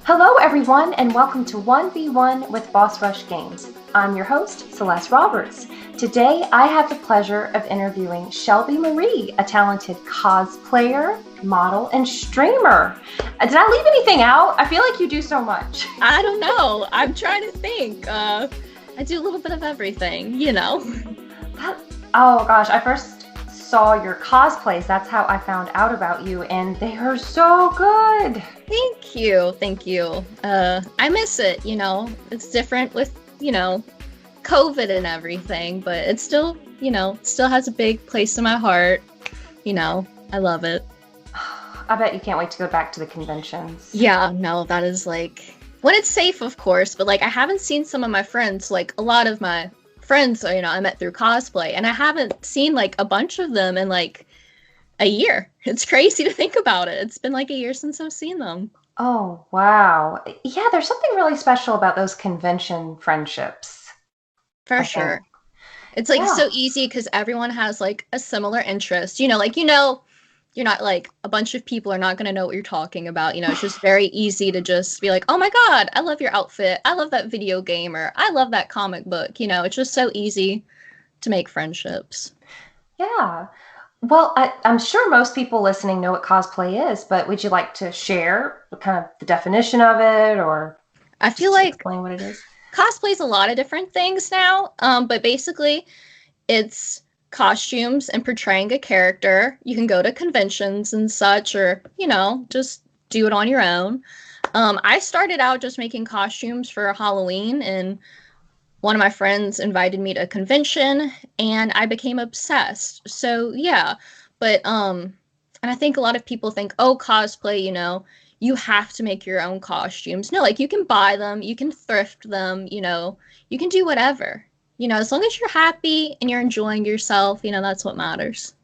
Hello everyone and welcome to 1v1 with Boss Rush Games. I'm your host, Celeste Roberts. Today I have the pleasure of interviewing Shelby Marie, a talented cosplayer, model, and streamer. Did I leave anything out? I feel like you do so much. I don't know. I'm trying to think. I do a little bit of everything, you know. Oh gosh, I first saw your cosplays. That's how I found out about you, and they are so good. Thank you. I miss it, you know. It's different with, COVID and everything, but it's still, still has a big place in my heart. I love it. I bet you can't wait to go back to the conventions. Yeah, no, that is when it's safe, of course, but I haven't seen some of my friends, a lot of my friends, I met through cosplay, and I haven't seen a bunch of them in a year. It's crazy to think about it. It's been a year since I've seen them. Oh, wow. Yeah, there's something really special about those convention friendships. For sure. It's Yeah. so easy because everyone has a similar interest. You're not a bunch of people are not going to know what you're talking about. It's just very easy to just be oh my God, I love your outfit. I love that video game, or I love that comic book. It's just so easy to make friendships. Yeah. Well, I'm sure most people listening know what cosplay is, but would you like to share kind of the definition of it, or I feel explain what it is? Cosplay's a lot of different things now, but basically it's costumes and portraying a character. You can go to conventions and such, or just do it on your own. I started out just making costumes for Halloween, and one of my friends invited me to a convention and I became obsessed. So yeah, but and I think a lot of people think, oh, cosplay, you have to make your own costumes. No, you can buy them, you can thrift them, you can do whatever. As long as you're happy and you're enjoying yourself, that's what matters.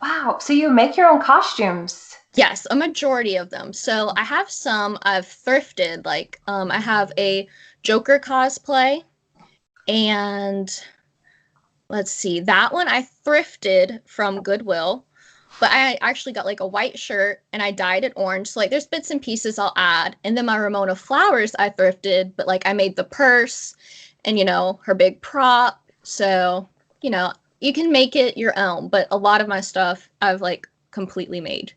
Wow. So you make your own costumes? Yes, a majority of them. So I have some I've thrifted, I have a Joker cosplay, and let's see, that one I thrifted from Goodwill, but I actually got a white shirt and I dyed it orange. So there's bits and pieces I'll add. And then my Ramona Flowers I thrifted, but I made the purse and, her big prop. So, you can make it your own, but a lot of my stuff I've completely made.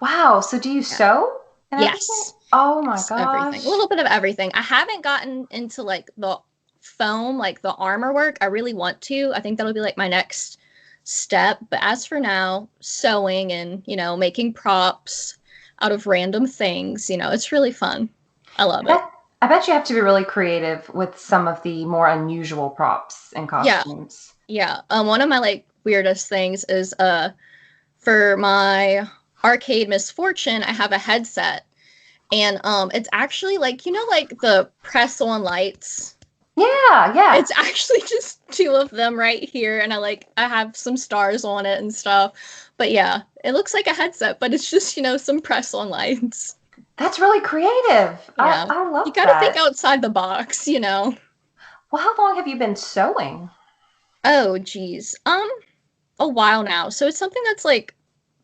Wow. So do you sew? Yes. Oh my gosh. Everything. A little bit of everything. I haven't gotten into the foam, the armor work. I really want to. I think that'll be my next step. But as for now, sewing and, making props out of random things, it's really fun. I love it. I bet you have to be really creative with some of the more unusual props and costumes. Yeah. One of my weirdest things is for my arcade misfortune, I have a headset, and it's actually the press on lights. Yeah. It's actually just two of them right here, and I have some stars on it and stuff. But yeah, it looks like a headset, but it's just, some press on lights. That's really creative. Yeah. I love that. You gotta think outside the box, Well, how long have you been sewing? Oh, geez. A while now. So it's something that's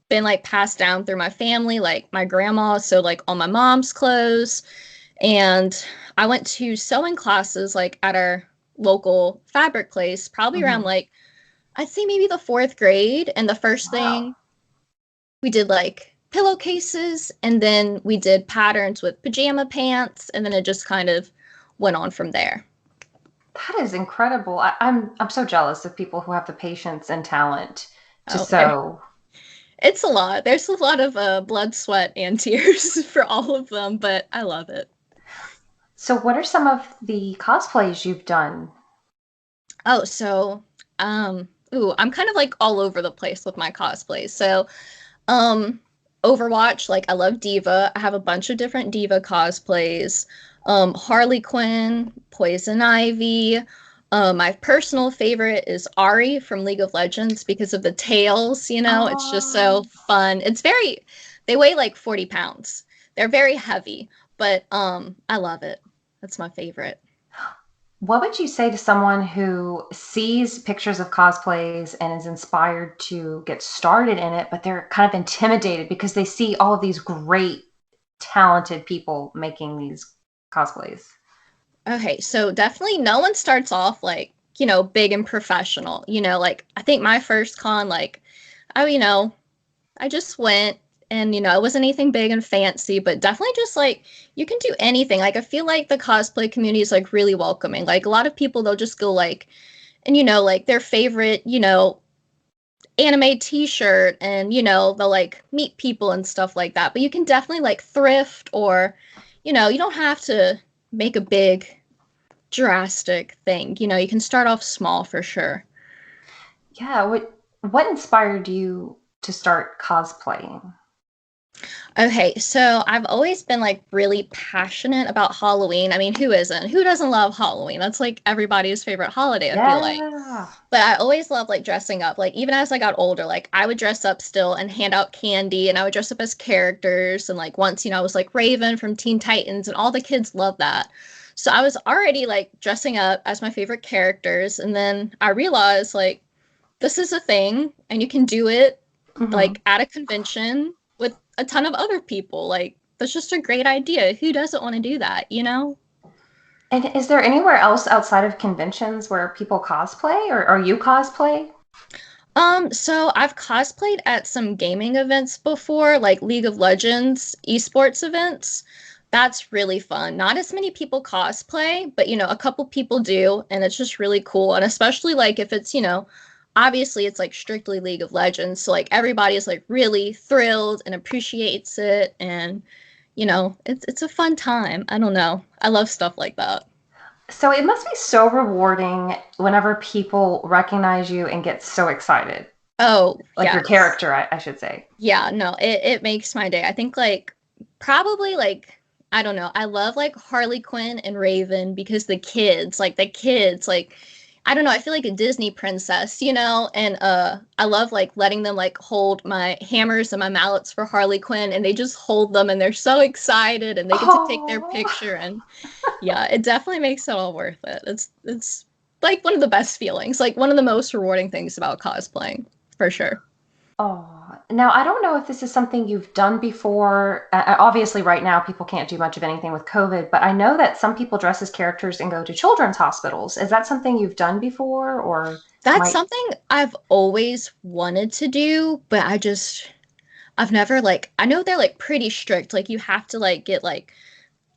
been passed down through my family, my grandma, so on my mom's clothes. And I went to sewing classes at our local fabric place, probably around I'd say maybe the 4th grade. And the first thing we did pillowcases, and then we did patterns with pajama pants, and then it just kind of went on from there. That is incredible. I'm so jealous of people who have the patience and talent to sew. It's a lot. There's a lot of blood, sweat, and tears for all of them, but I love it. So what are some of the cosplays you've done? Oh, so, I'm kind of all over the place with my cosplays. So, Overwatch, I love Diva. I have a bunch of different Diva cosplays. Harley Quinn, Poison Ivy. My personal favorite is Ari from League of Legends because of the tails, It's just so fun. They weigh 40 pounds. They're very heavy, but I love it. That's my favorite. What would you say to someone who sees pictures of cosplays and is inspired to get started in it, but they're kind of intimidated because they see all of these great, talented people making these cosplays? Okay, so definitely no one starts off like, big and professional. Like I think my first con, like, I, I just went and, it wasn't anything big and fancy, but definitely just like you can do anything. Like I feel like the cosplay community is like really welcoming. Like a lot of people, they'll just go like, and like their favorite, anime t-shirt and, they'll like meet people and stuff like that. But you can definitely like thrift or, you don't have to make a big drastic thing. You can start off small for sure. Yeah, what inspired you to start cosplaying? Okay, so I've always been like really passionate about Halloween. I mean, who isn't? Who doesn't love Halloween? That's like everybody's favorite holiday, I feel like. Yeah. But I always loved like dressing up. Like even as I got older, like I would dress up still and hand out candy and I would dress up as characters. And like once, I was like Raven from Teen Titans and all the kids love that. So I was already like dressing up as my favorite characters. And then I realized like this is a thing and you can do it Hmm. like at a convention with a ton of other people. Like that's just a great idea. Who doesn't want to do that? And is there anywhere else outside of conventions where people cosplay or you cosplay? So I've cosplayed at some gaming events before, like League of Legends esports events. That's really fun. Not as many people cosplay, but a couple people do, and it's just really cool. And especially like if it's, obviously it's like strictly League of Legends, so like everybody is like really thrilled and appreciates it, and it's a fun time. I don't know. I love stuff like that. So it must be so rewarding whenever people recognize you and get so excited. Oh, Like your yes. character, I should say. Yeah, no, it makes my day. I think like probably like I don't know. I love like Harley Quinn and Raven because the kids like I don't know, I feel like a Disney princess, and I love like letting them like hold my hammers and my mallets for Harley Quinn and they just hold them and they're so excited and they get to take their Oh, picture and yeah, it definitely makes it all worth it. It's like one of the best feelings, like one of the most rewarding things about cosplaying, for sure. oh. Now, I don't know if this is something you've done before. Obviously, right now, people can't do much of anything with COVID, but I know that some people dress as characters and go to children's hospitals. Is that something you've done before or That's might? something I've always wanted to do, but I've never like I know they're like pretty strict. Like you have to like get like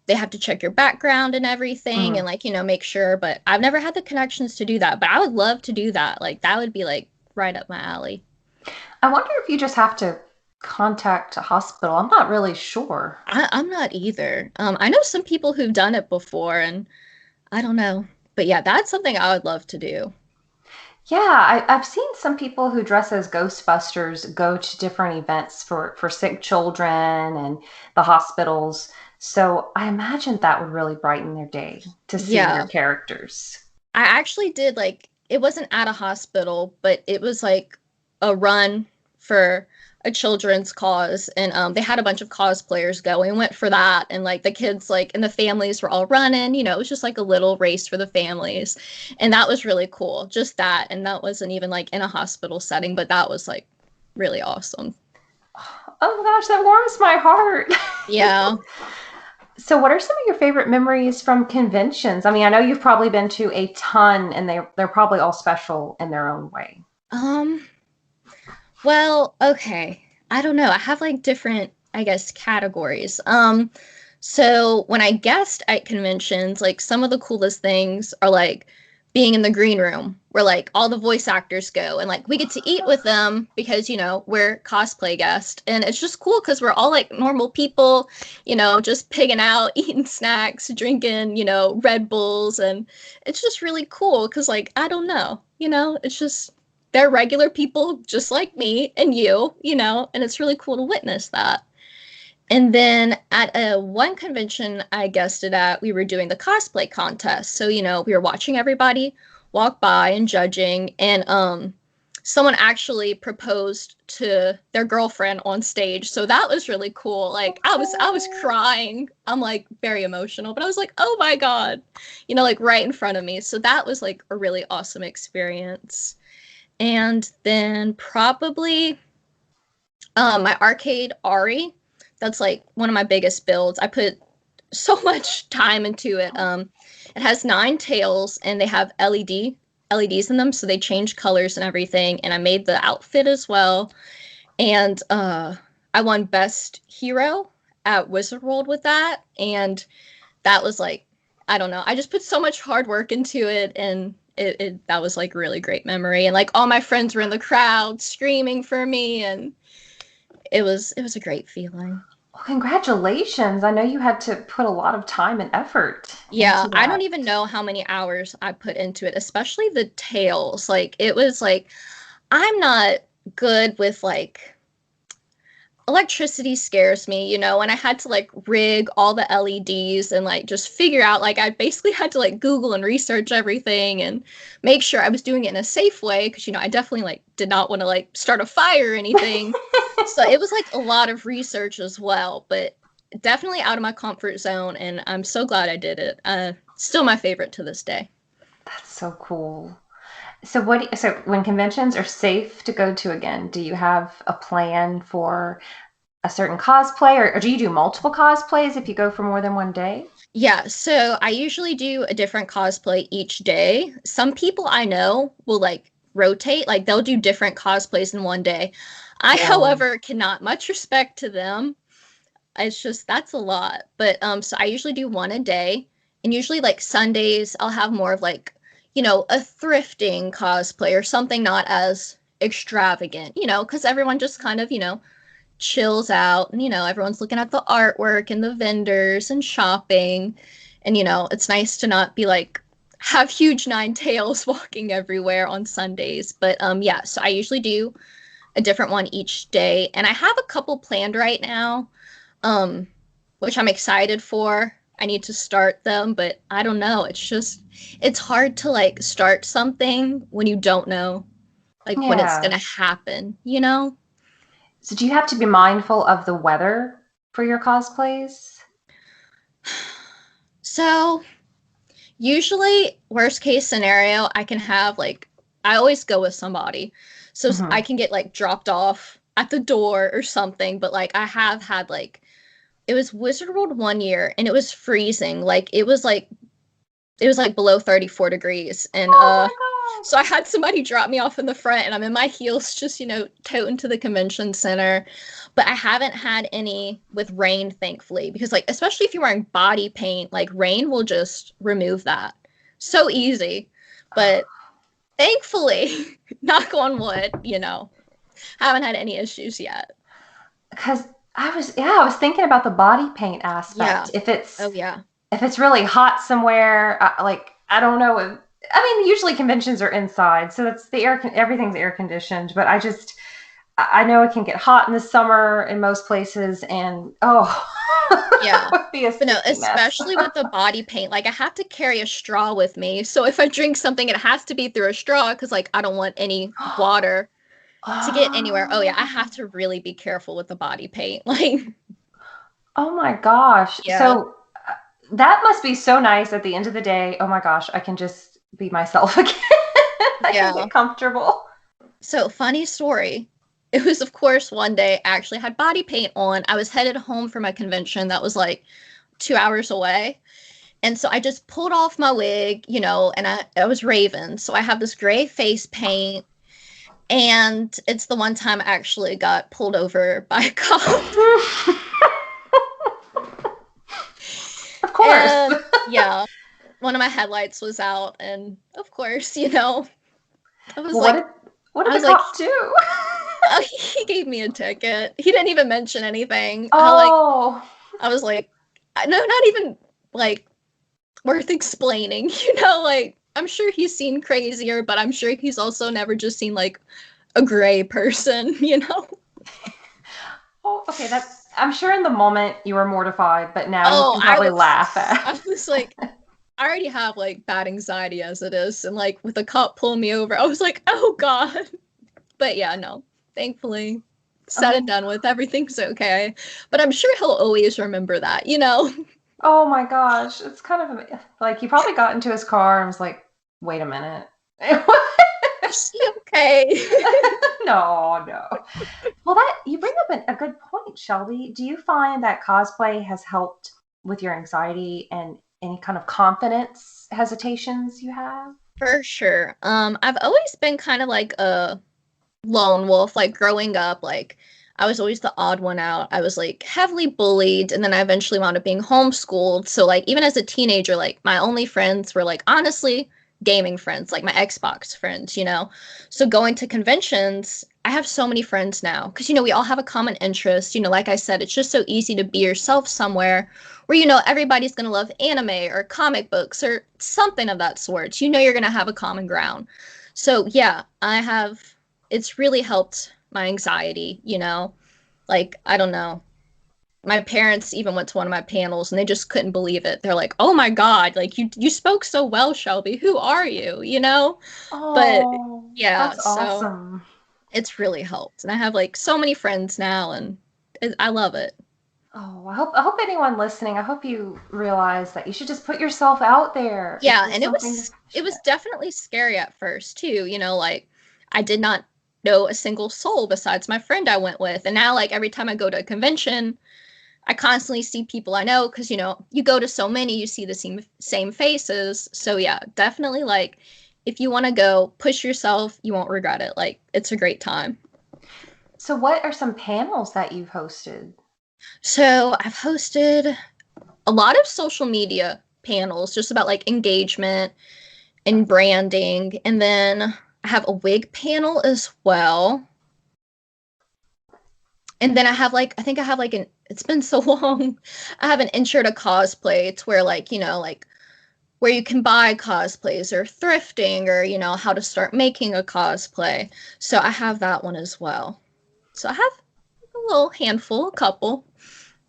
they have to check your background and everything and Mhm. like, make sure, but I've never had the connections to do that. But I would love to do that. Like that would be like right up my alley. I wonder if you just have to contact a hospital. I'm not really sure. I'm not either. I know some people who've done it before and I don't know. But yeah, that's something I would love to do. Yeah, I've seen some people who dress as Ghostbusters go to different events for sick children and the hospitals. So I imagine that would really brighten their day to see your Yeah. characters. I actually did like it wasn't at a hospital, but it was like a run for a children's cause and they had a bunch of cosplayers go. We went for that and like the kids like and the families were all running, it was just like a little race for the families. And that was really cool. Just that and that wasn't even like in a hospital setting, but that was like really awesome. Oh my gosh, that warms my heart. Yeah. So what are some of your favorite memories from conventions? I mean, I know you've probably been to a ton and they're probably all special in their own way. Um Well, okay. I don't know. I have like different, I guess, categories. So when I guest at conventions, like some of the coolest things are like being in the green room where like all the voice actors go and like we get to eat with them because, we're cosplay guests. And it's just cool because we're all like normal people, just pigging out, eating snacks, drinking, Red Bulls. And it's just really cool because like, I don't know, it's just they're regular people just like me and you, and it's really cool to witness that. And then at a one convention I guested at, we were doing the cosplay contest. So, we were watching everybody walk by and judging. And someone actually proposed to their girlfriend on stage. So that was really cool. Like I was crying. I'm like very emotional, but I was like, "Oh my God." Like right in front of me. So that was like a really awesome experience. And then probably my arcade Ari. That's like one of my biggest builds. I put so much time into it. It has 9 tails and they have LEDs in them, so they change colors and everything. And I made the outfit as well. And I won Best Hero at Wizard World with that. And that was like, I don't know. I just put so much hard work into it, and that was like really great memory. And like all my friends were in the crowd screaming for me, and it was a great feeling. Well, congratulations. I know you had to put a lot of time and effort Yeah, into I don't that. even know how many hours I put into it, especially the tails. Like it was like I'm not good with like electricity scares me, and I had to like rig all the LEDs and like just figure out like I basically had to like Google and research everything and make sure I was doing it in a safe way because I definitely like did not want to like start a fire or anything. So it was like a lot of research as well, but definitely out of my comfort zone, and I'm so glad I did it. Still my favorite to this day. That's so cool. So when conventions are safe to go to again, do you have a plan for a certain cosplay, or do you do multiple cosplays if you go for more than one day? Yeah, so I usually do a different cosplay each day. Some people I know will like rotate, like they'll do different cosplays in one day. I, Whoa. however, cannot much respect to them. It's just that's a lot. But so I usually do one a day, and usually like Sundays I'll have more of like, a thrifting cosplay or something not as extravagant, because everyone just kind of, chills out and everyone's looking at the artwork and the vendors and shopping, and it's nice to not be like have huge 9 tails walking everywhere on Sundays. But yeah, so I usually do a different one each day, and I have a couple planned right now, um which I'm excited for. I need to start them, but I don't know, it's hard to like start something when you don't know like when it's Yeah. gonna happen. So do you have to be mindful of the weather for your cosplays? So usually, worst case scenario, I can have like, I always go with somebody. So I Hmm. can get like dropped off at the door or something. But like, I have had like, it was Wizard World one year and it was freezing. Like, it was like below 34 degrees. And Oh my so I had somebody drop me off in the front, and I'm in my heels just, toting to the convention center. But I haven't had any with rain, thankfully, because like especially if you're wearing body paint, like rain will just remove that. So easy. God. But thankfully, knock on wood, haven't had any issues yet. Because I was thinking about the body paint Yeah. aspect. Oh yeah. If it's really hot somewhere, like I don't know. I mean, usually conventions are inside, so that's everything's air conditioned. But I know it can get hot in the summer in most places, and oh, that Yeah. would be a But no, sticky mess. especially with the body paint, like I have to carry a straw with me. So if I drink something, it has to be through a straw because like I don't want any water to get anywhere. Oh yeah, I have Oh, to really be careful with the body paint. Like, oh my gosh! yeah, So that must be so nice at the end of the day. Oh my gosh, I can just be myself again. I can yeah. get comfortable. So funny story. It was, of course, one day I actually had body paint on. I was headed home from a convention that was like 2 hours away. And so I just pulled off my wig, and I was Raven. So I have this gray face paint. And it's the one time I actually got pulled over by a cop. Of course. And yeah, one of my headlights was out. And of course, I was Well, like, what I did was the like, cop do? he gave me a ticket. He didn't even mention anything. Oh, I was like, no, not even like worth explaining. Like I'm sure he's seen crazier, but I'm sure he's also never just seen like a gray person. oh, okay. I'm sure in the moment you were mortified, but now you Oh, can probably laugh I at. was like, I already have like bad anxiety as it is, and like with a cop pulling me over, I was like, oh God. But yeah, no, thankfully, said and Oh, done with, everything's okay. But I'm sure he'll always remember that, you know? oh my gosh. It's kind of like he probably got into his car and was like, wait a minute. Is she okay? No, no. Well, that you bring up a good point, Shelby. Do you find that cosplay has helped with your anxiety and any kind of confidence hesitations you have? For sure. I've always been kind of like a lone wolf, like growing up, like I was always the odd one out. I was like heavily bullied, and then I eventually wound up being homeschooled. So like even as a teenager, like my only friends were like honestly gaming friends, like my Xbox friends, you know. So going to conventions, I have so many friends now because we all have a common interest. Like I said, it's just so easy to be yourself somewhere where everybody's going to love anime or comic books or something of that sort. You're going to have a common ground. So yeah, it's really helped my anxiety. Like, I don't know. My parents even went to one of my panels and they just couldn't believe it. They're like, "Oh my God, like you spoke so well, Shelby. Who are you?" But Oh, yeah, that's so awesome. it's really helped. And I have like so many friends now and I love it. Oh, I hope anyone listening, I hope you realize that you should just put yourself out there if Yeah, there's and it something you're was it was passionate. definitely scary at first too, like I did not know a single soul besides my friend I went with. And now like every time I go to a convention, I constantly see people I know because you go to so many, you see the same faces. So yeah, definitely like if you want to go, push yourself, you won't regret it. Like it's a great time. So, what are some panels that you've hosted? So I've hosted a lot of social media panels just about like engagement and branding. And then I have a wig panel as well. And then I think I have like it's been so long. I have an intro to cosplay. It's where like, like where you can buy cosplays or thrifting or, how to start making a cosplay. So I have that one as well. So I have a little handful, a couple.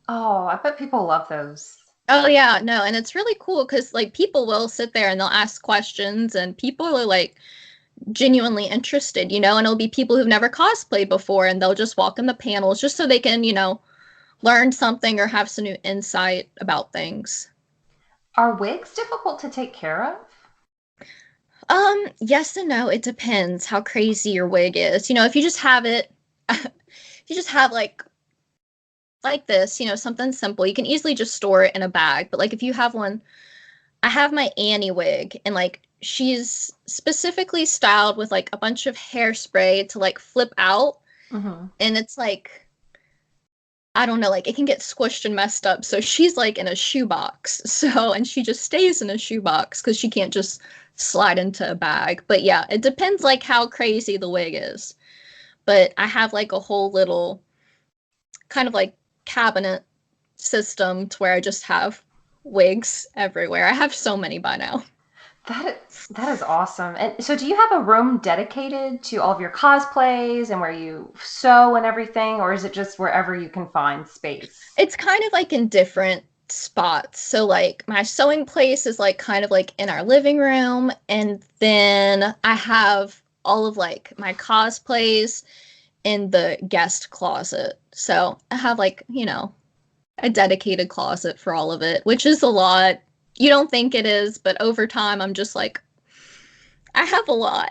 Oh, I bet people love those. Oh yeah, no, and it's really cool because like people will sit there and they'll ask questions and people are like genuinely interested, and it'll be people who've never cosplayed before and they'll just walk in the panels just so they can, learn something or have some new insight about things. Are wigs difficult to take care of? Yes and no. It depends how crazy your wig is. If you just have it, if you just have like this, something simple, you can easily just store it in a bag. But like if you have one, I have my Annie wig, and like she's specifically styled with like a bunch of hairspray to like flip out, Hmm. and it's like I don't know, like it can get squished and messed up. So she's like in a shoebox. So, and she just stays in a shoebox because she can't just slide into a bag. But yeah, it depends like how crazy the wig is. But I have like a whole little kind of like cabinet system to where I just have wigs everywhere. I have so many by now. That is awesome. And so, do you have a room dedicated to all of your cosplays and where you sew and everything, or is it just wherever you can find space? It's kind of like in different spots. So like my sewing place is like kind of like in our living room, and then I have all of like my cosplays in the guest closet. So I have like, a dedicated closet for all of it, which is a lot. You don't think it is, but over time I'm just like I have a lot.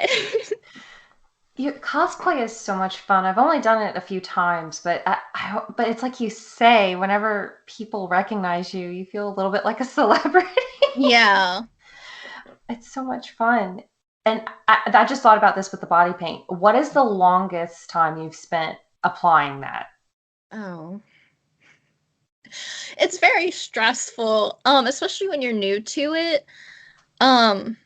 Cosplay is so much fun. I've only done it a few times, but but it's like you say, whenever people recognize you, you feel a little bit like a celebrity. Yeah. It's so much fun. And I just thought about this with the body paint. What is the longest time you've spent applying that? Oh. It's very stressful, especially when you're new to it. Um,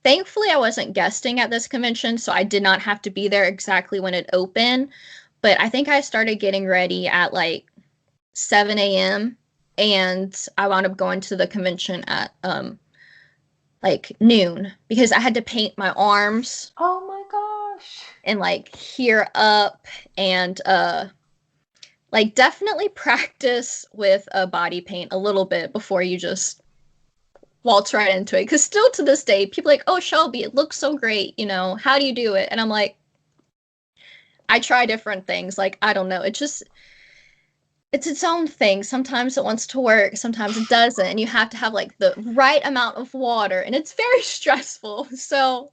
Thankfully, I wasn't guesting at this convention, so I did not have to be there exactly when it opened. But I think I started getting ready at like 7 a.m. and I wound up going to the convention at like noon because I had to paint my arms Oh my gosh. and like here up and like definitely practice with a body paint a little bit before you just waltz right into it. Because still to this day, people are like, "Oh, Shelby, it looks so great. How do you do it?" And I'm like, I try different things. Like, I don't know. It's its own thing. Sometimes it wants to work, sometimes it doesn't. And you have to have like the right amount of water. And it's very stressful. So,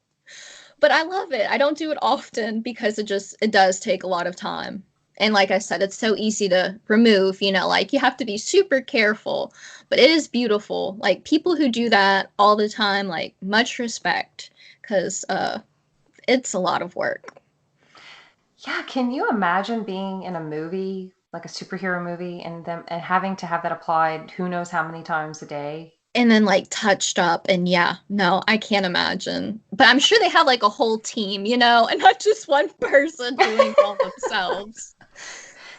but I love it. I don't do it often because it does take a lot of time. And like I said, it's so easy to remove, like you have to be super careful, but it is beautiful. Like people who do that all the time, like much respect because it's a lot of work. Yeah, can you imagine being in a movie, like a superhero movie, and having to have that applied who knows how many times a day? And then like touched up and yeah, no, I can't imagine. But I'm sure they have like a whole team, and not just one person doing it all themselves.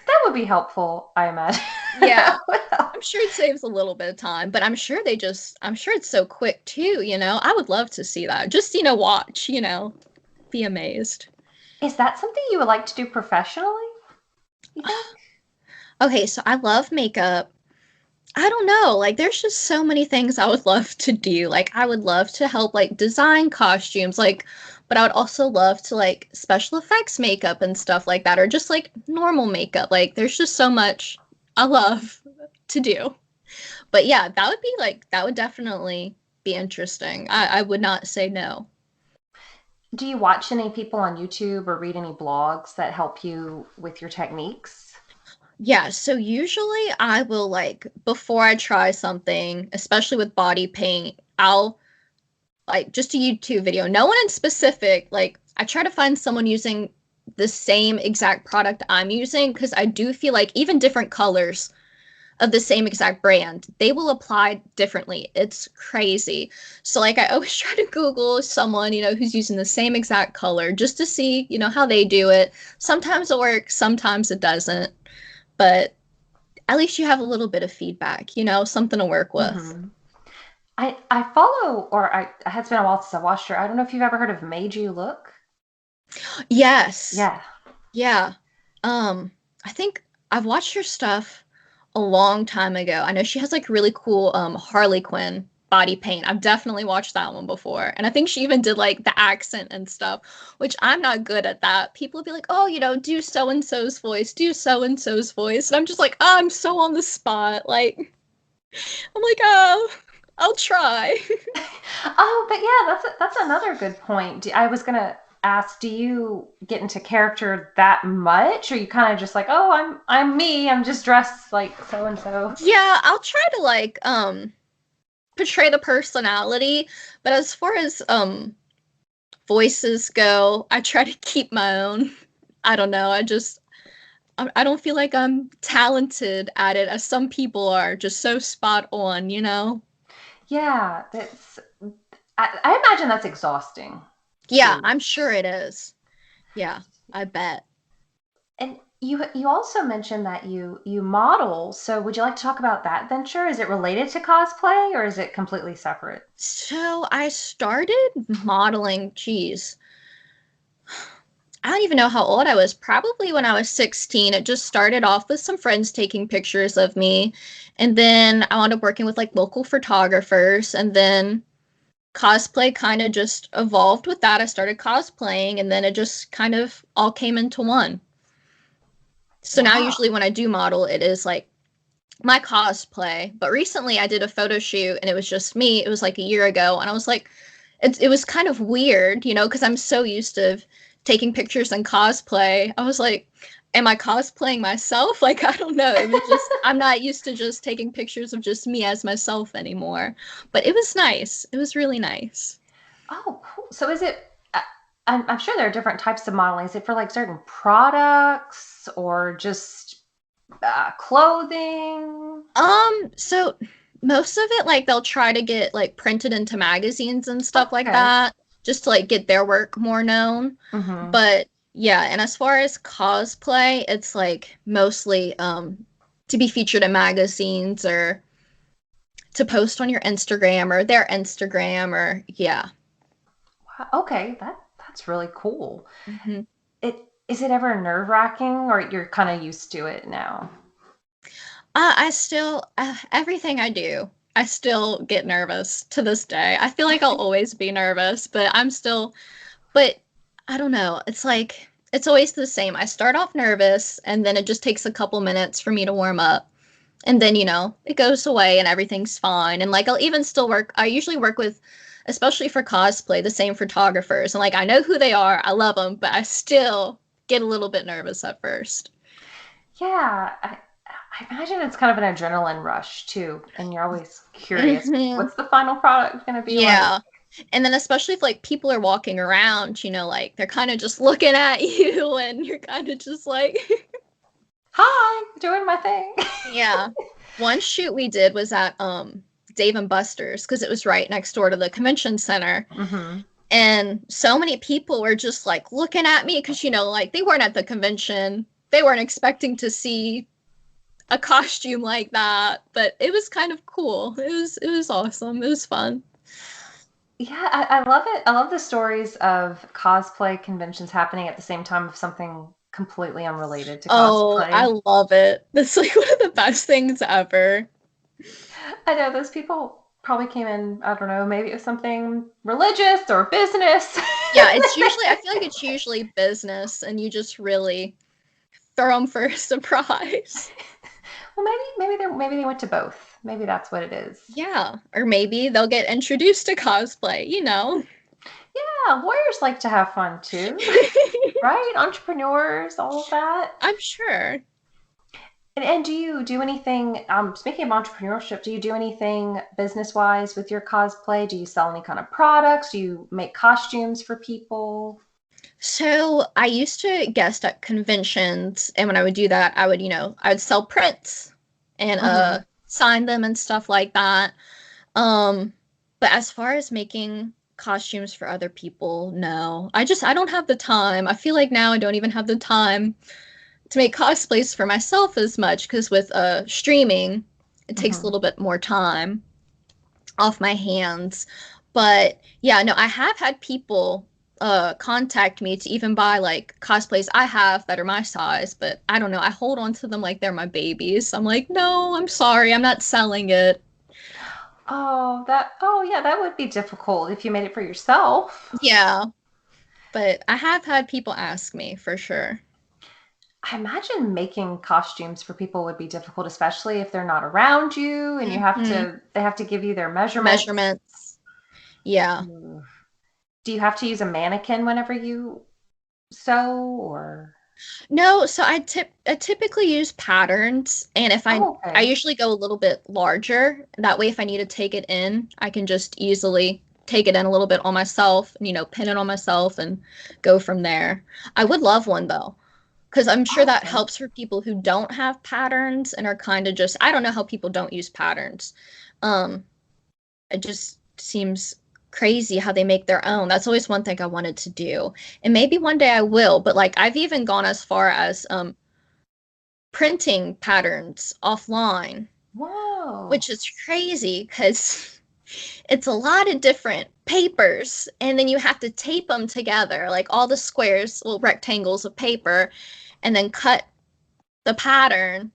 That would be helpful, I imagine. Yeah. That would help. I'm sure it saves a little bit of time, but I'm sure it's so quick too, I would love to see that. Just, watch, be amazed. Is that something you would like to do professionally, you think? Okay, so I love makeup. I don't know, like there's just so many things I would love to do. Like I would love to help like design costumes, like but I would also love to like special effects makeup and stuff like that or just like normal makeup. Like there's just so much I love to do. But yeah, that would definitely be interesting. I would not say no. Do you watch any people on YouTube or read any blogs that help you with your techniques? Yeah, so usually I will like before I try something, especially with body paint, I'll like just a YouTube video. No one in specific, like I try to find someone using the same exact product I'm using because I do feel like even different colors of the same exact brand, they will apply differently. It's crazy. So like I always try to Google someone, who's using the same exact color just to see, how they do it. Sometimes it works, sometimes it doesn't. But at least you have a little bit of feedback, something to work with. Hmm. I follow, or it's been a while since I watched her. I don't know if you've ever heard of Made You Look. Yes. Yeah. Yeah. I think I've watched her stuff a long time ago. I know she has like really cool Harley Quinn body paint. I've definitely watched that one before. And I think she even did like the accent and stuff, which I'm not good at that. People will be like, "Oh, do so and so's voice, do so and so's voice." And I'm just like, oh, "I'm so on the spot." Like I'm like, "Oh, I'll try." Oh, but yeah, that's another good point. I was gonna ask, do you get into character that much, or you kind of just like, oh, I'm me, I'm just dressed like so and so? Yeah, I'll try to like portray the personality, but as far as voices go, I try to keep my own. I don't know. I don't feel like I'm talented at it as some people are, just so spot on. Yeah, I imagine that's exhausting Yeah, too. I'm sure it is. Yeah, I bet. And you also mentioned that you model. So would you like to talk about that venture? Is it related to cosplay or is it completely separate? So I started modeling, geez, I don't even know how old I was. Probably when I was 16. It just started off with some friends taking pictures of me. And then I wound up working with like local photographers. And then cosplay kind of just evolved with that. I started cosplaying and then it just kind of all came into one. So now Wow. usually when I do model, it is like my cosplay. But recently I did a photo shoot and it was just me. It was like a year ago. And I was like, it was kind of weird, because I'm so used to taking pictures and cosplay. I was like, am I cosplaying myself? Like, I don't know. It was just, I'm not used to just taking pictures of just me as myself anymore. But it was nice. It was really nice. Oh, cool. So is it, I'm sure there are different types of modeling. Is it for like certain products or just clothing? So most of it, like, they'll try to get like printed into magazines and stuff like Okay. that, just to like get their work more known. Hmm. But yeah, and as far as cosplay, it's like mostly to be featured in magazines or to post on your Instagram or their Instagram or yeah. Okay, that's really cool. Hmm. It is it ever nerve-wracking or you're kind of used to it now? I still everything I do, I still get nervous to this day. I feel like I'll always be nervous, but I'm still but I don't know. It's always the same. I start off nervous, and then it just takes a couple minutes for me to warm up. And then, it goes away and everything's fine. And like, I'll even still work. I usually work with, especially for cosplay, the same photographers. And like, I know who they are. I love them, but I still get a little bit nervous at first. Yeah, I imagine it's kind of an adrenaline rush too, and you're always curious, Hmm. what's the final product going to be like? Yeah. And then especially if like people are walking around, like they're kind of just looking at you and you're kind of just like, Hi, doing my thing. yeah. One shoot we did was at Dave and Buster's because it was right next door to the convention center. Hmm. And so many people were just like looking at me because, like they weren't at the convention. They weren't expecting to see a costume like that, but it was kind of cool. It was awesome. It was fun. Yeah, I love it. I love the stories of cosplay conventions happening at the same time of something completely unrelated to Oh, I cosplay. love it. It's like one of the best things ever. I know those people probably came in, I don't know, maybe it was something religious or business. Yeah, I feel like it's usually business and you just really throw them for a surprise. Well, maybe they went to both. Maybe that's what it is. Yeah, or maybe they'll get introduced to cosplay. Yeah, lawyers like to have fun too, right? Entrepreneurs, all of that. I'm sure. And do you do anything, speaking of entrepreneurship, do you do anything business wise with your cosplay? Do you sell any kind of products? Do you make costumes for people? So I used to guest at conventions, and when I would do that, I would sell prints and Hmm. sign them and stuff like that. Um, but as far as making costumes for other people, no. I don't have the time. I feel like now I don't even have the time to make cosplays for myself as much because with streaming, it takes a Hmm. little bit more time off my hands. But yeah, no, I have had people contact me to even buy like cosplays I have that are my size, but I don't know. I hold on to them like they're my babies. I'm like, no, I'm sorry, I'm not selling it. Oh yeah, that would be difficult if you made it for yourself. Yeah, but I have had people ask me for sure. I imagine making costumes for people would be difficult, especially if they're not around you and Hmm. they have to give you their measurements. Measurements. Yeah. Ooh. Do you have to use a mannequin whenever you sew or? No, so I typically use patterns, and if I Oh, I okay. usually go a little bit larger. That way if I need to take it in, I can just easily take it in a little bit on myself, and pin it on myself and go from there. I would love one though, because I'm sure that Awesome. helps for people who don't have patterns and are kind of just I don't know how people don't use patterns. Um, it just seems crazy how they make their own. That's always one thing I wanted to do. And maybe one day I will, but like I've even gone as far as printing patterns offline, Whoa. which is crazy because it's a lot of different papers and then you have to tape them together, like all the squares, little rectangles of paper, and then cut the pattern.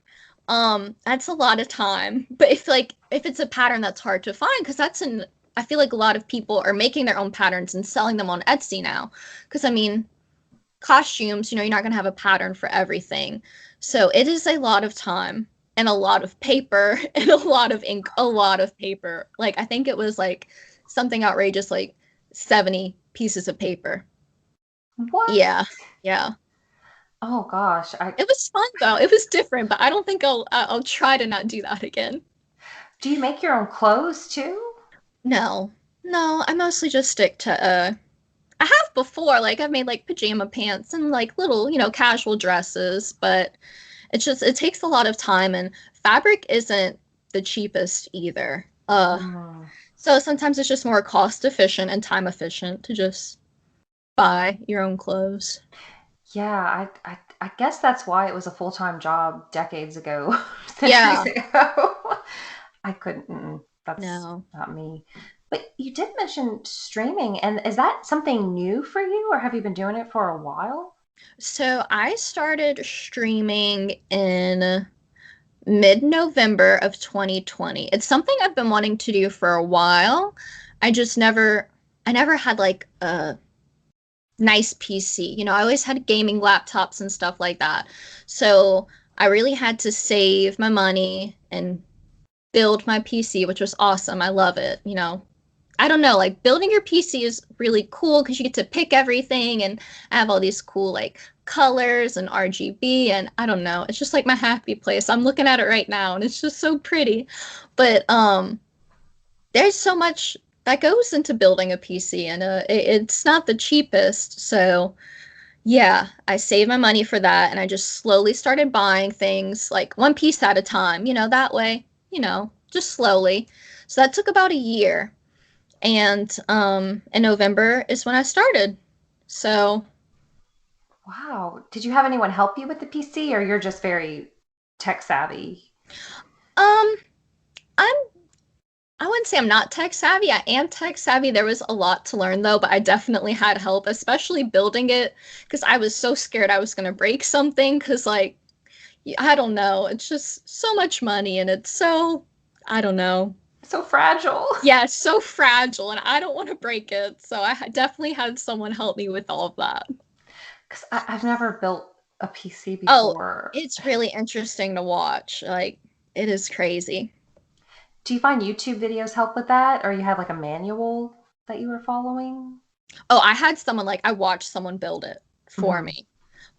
That's a lot of time. But if it's a pattern that's hard to find, because I feel like a lot of people are making their own patterns and selling them on Etsy now. Because I mean, costumes, you're not going to have a pattern for everything. So it is a lot of time and a lot of paper and a lot of ink, a lot of paper. Like I think it was like something outrageous, like 70 pieces of paper. What? Yeah. Yeah. Oh gosh. I It was fun though. It was different, but I don't think I'll try to not do that again. Do you make your own clothes too? No. No, I mostly just stick to I have before, like I've made like pajama pants and like little, casual dresses, but it takes a lot of time and fabric isn't the cheapest either. Mm. So sometimes it's just more cost efficient and time efficient to just buy your own clothes. Yeah, I guess that's why it was a full-time job decades ago, centuries Yeah. ago. I couldn't, that's No. not me. But you did mention streaming, and is that something new for you, or have you been doing it for a while? So I started streaming in mid-November of 2020. It's something I've been wanting to do for a while. I just never I never had like nice PC. You know, I always had gaming laptops and stuff like that. So I really had to save my money and build my PC, which was awesome. I love it. You know, I don't know, like building your PC is really cool because you get to pick everything and I have all these cool like colors and RGB and I don't know. It's just like my happy place. I'm looking at it right now and it's just so pretty. But there's so much that goes into building a PC and it's not the cheapest. So yeah, I saved my money for that and I just slowly started buying things like one piece at a time, you know, that way, you know, just slowly. So that took about a year. And in November is when I started. So Wow. Did you have anyone help you with the PC, or you're just very tech savvy? um I'm I wouldn't say I'm not tech savvy. I am tech savvy. There was a lot to learn though, but I definitely had help, especially building it because I was so scared I was going to break something because like I don't know, it's just so much money and it's so I don't know. So fragile. Yeah, it's so fragile and I don't want to break it. So definitely had someone help me with all of that. Because I've never built a PC Oh, before. it's really interesting to watch. Like it is crazy. Do you find YouTube videos help with that, or you had like a manual that you were following? Oh, I had someone like I watched someone build it for Hmm. me.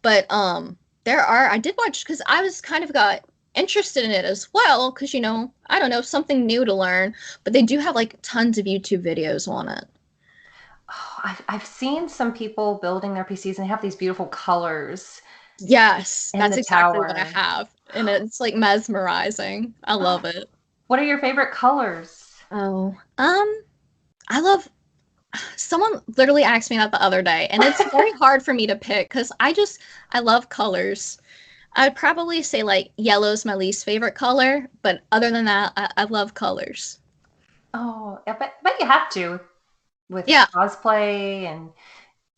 But I did watch because I was kind of got interested in it as well because you know, I don't know, something new to learn, but they do have like tons of YouTube videos on it. Oh, I've seen some people building their PCs and they have these beautiful colors Yes, in that's the exactly what I tower. have. And it's like mesmerizing. I love it. What are your favorite colors? Oh, I love someone literally asked me that the other day, and it's very hard for me to pick because I love colors. I'd probably say like yellow's my least favorite color, but other than that, I love colors. Oh, I bet you have to with Yeah, cosplay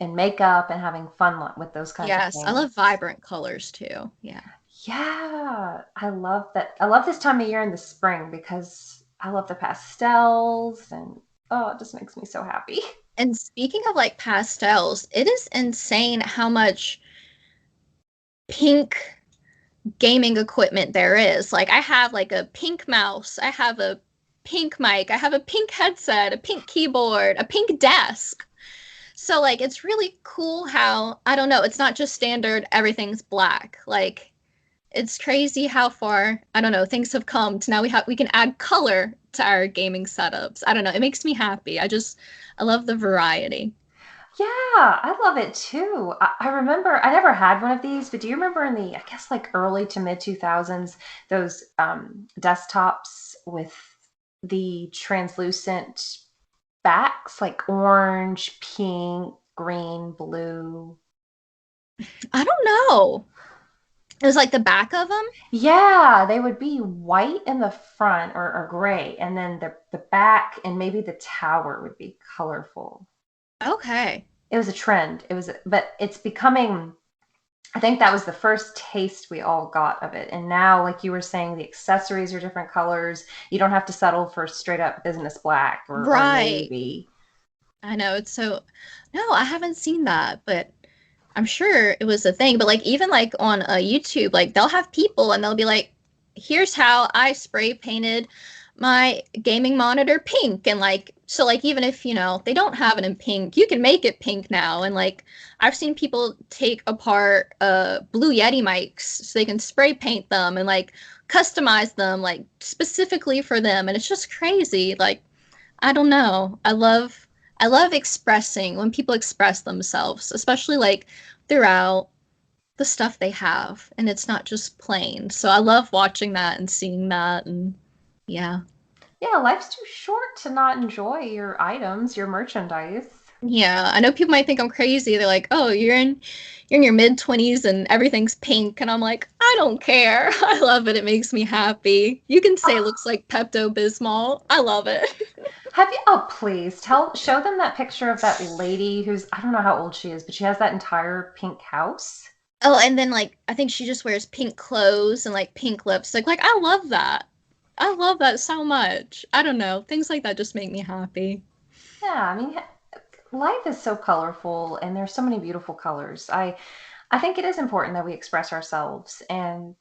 and makeup and having fun with those kinds of yes, I love things. vibrant colors too. Yeah. Yeah, I love that. I love this time of year in the spring because I love the pastels and oh, it just makes me so happy. And speaking of like pastels, it is insane how much pink gaming equipment there is. Like I have like a pink mouse, I have a pink mic, I have a pink headset, a pink keyboard, a pink desk. So like it's really cool how I don't know, it's not just standard everything's black. Like it's crazy how far, I don't know, things have come to now we can add color to our gaming setups. I don't know, it makes me happy. I love the variety. Yeah, I love it too. I remember I never had one of these, but do you remember in the, I guess like early to mid 2000s, those desktops with the translucent backs, like orange, pink, green, blue? I don't know. It was like the back of them. Yeah, they would be white in the front or gray, and then the back and maybe the tower would be colorful. Okay. It was a trend. But it's becoming, I think that was the first taste we all got of it. And now, like you were saying, the accessories are different colors. You don't have to settle for straight up business black or Right. navy. I know it's so no, I haven't seen that, but I'm sure it was a thing. But like even like on YouTube, like they'll have people and they'll be like, "Here's how I spray painted my gaming monitor pink." And like so like even if, you know, they don't have it in pink, you can make it pink now. And like I've seen people take apart Blue Yeti mics so they can spray paint them and like customize them like specifically for them. And it's just crazy. Like I don't know. I love expressing when people express themselves, especially like throughout the stuff they have and it's not just plain. So I love watching that and seeing that and yeah. Yeah, life's too short to not enjoy your items, your merchandise. Yeah, I know people might think I'm crazy. They're like, "Oh, you're in your mid-20s and everything's pink." And I'm like, "I don't care. I love it. It makes me happy." You can say it looks like Pepto-Bismol. I love it. Have you? Oh, please show them that picture of that lady who's, I don't know how old she is, but she has that entire pink house. Oh, and then like I think she just wears pink clothes and like pink lipstick. Like I love that. I love that so much. I don't know. Things like that just make me happy. Yeah, I mean, life is so colorful and there's so many beautiful colors. I think it is important that we express ourselves. And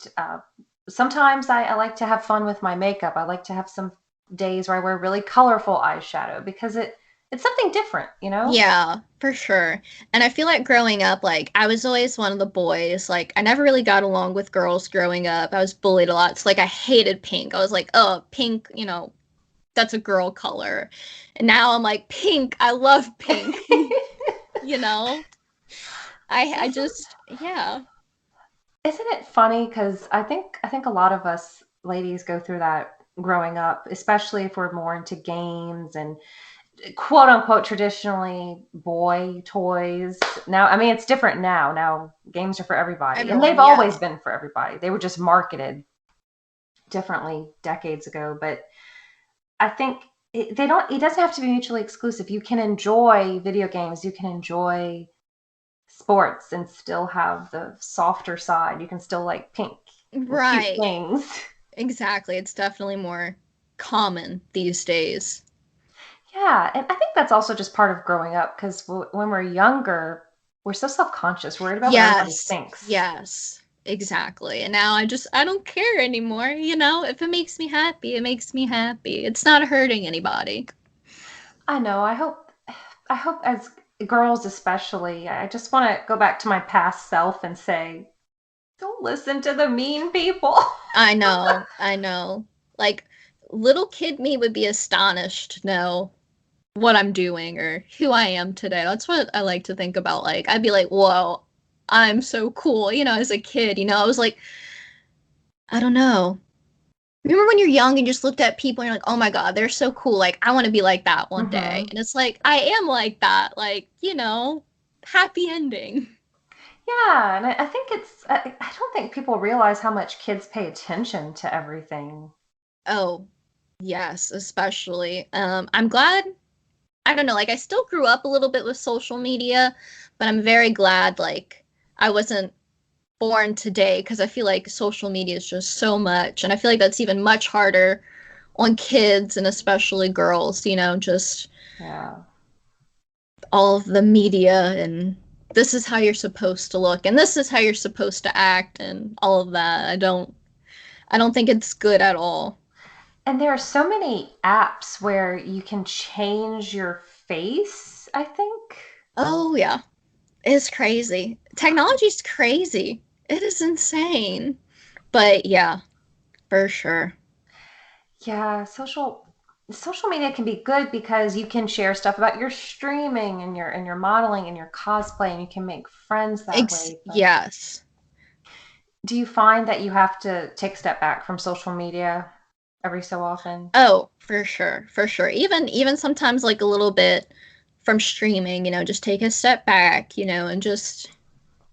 sometimes I like to have fun with my makeup. I like to have some days where I wear really colorful eyeshadow because it's something different, you know? Yeah, for sure. And I feel like growing up, like I was always one of the boys. Like I never really got along with girls growing up. I was bullied a lot. So like I hated pink. I was like, oh, pink, that's a girl color. And now I'm like, pink, I love pink, you know? I Isn't just yeah. isn't it funny? Because I think a lot of us ladies go through that growing up, especially if we're more into games and quote unquote traditionally boy toys. Now, I mean, it's different now. Now games are for everybody, and they've Everyone, yeah. always been for everybody. They were just marketed differently decades ago, but I think they don't. It doesn't have to be mutually exclusive. You can enjoy video games. You can enjoy sports and still have the softer side. You can still like pink and cute Right. things. Exactly. It's definitely more common these days. Yeah, and I think that's also just part of growing up because when we're younger, we're so self-conscious, worried about what everybody Yes. thinks. Yes. Exactly. And now I don't care anymore, If it makes me happy, it makes me happy. It's not hurting anybody. I know. I hope as girls especially, I just want to go back to my past self and say, don't listen to the mean people. I know. I know. Like little kid me would be astonished to know what I'm doing or who I am today. That's what I like to think about. Like I'd be like, "Whoa, I'm so cool." As a kid, I was like, I don't know. Remember when you're young and just looked at people and you're like, oh my God, they're so cool. Like, I want to be like that one day. Hmm. And it's like, I am like that. Like, happy ending. Yeah, and I think I don't think people realize how much kids pay attention to everything. Oh, yes, especially. I'm glad, I don't know, like I still grew up a little bit with social media, but I'm very glad like I wasn't born today because I feel like social media is just so much. And I feel like that's even much harder on kids and especially girls, just Yeah. all of the media and this is how you're supposed to look and this is how you're supposed to act and all of that. I don't think it's good at all. And there are so many apps where you can change your face, I think. Oh yeah. It's crazy. Technology's crazy. It is insane. But yeah, for sure. Yeah, social media can be good because you can share stuff about your streaming and your modeling and your cosplay and you can make friends that way. But Yes. do you find that you have to take a step back from social media every so often? Oh, for sure. For sure. Even sometimes like a little bit from streaming, just take a step back, and just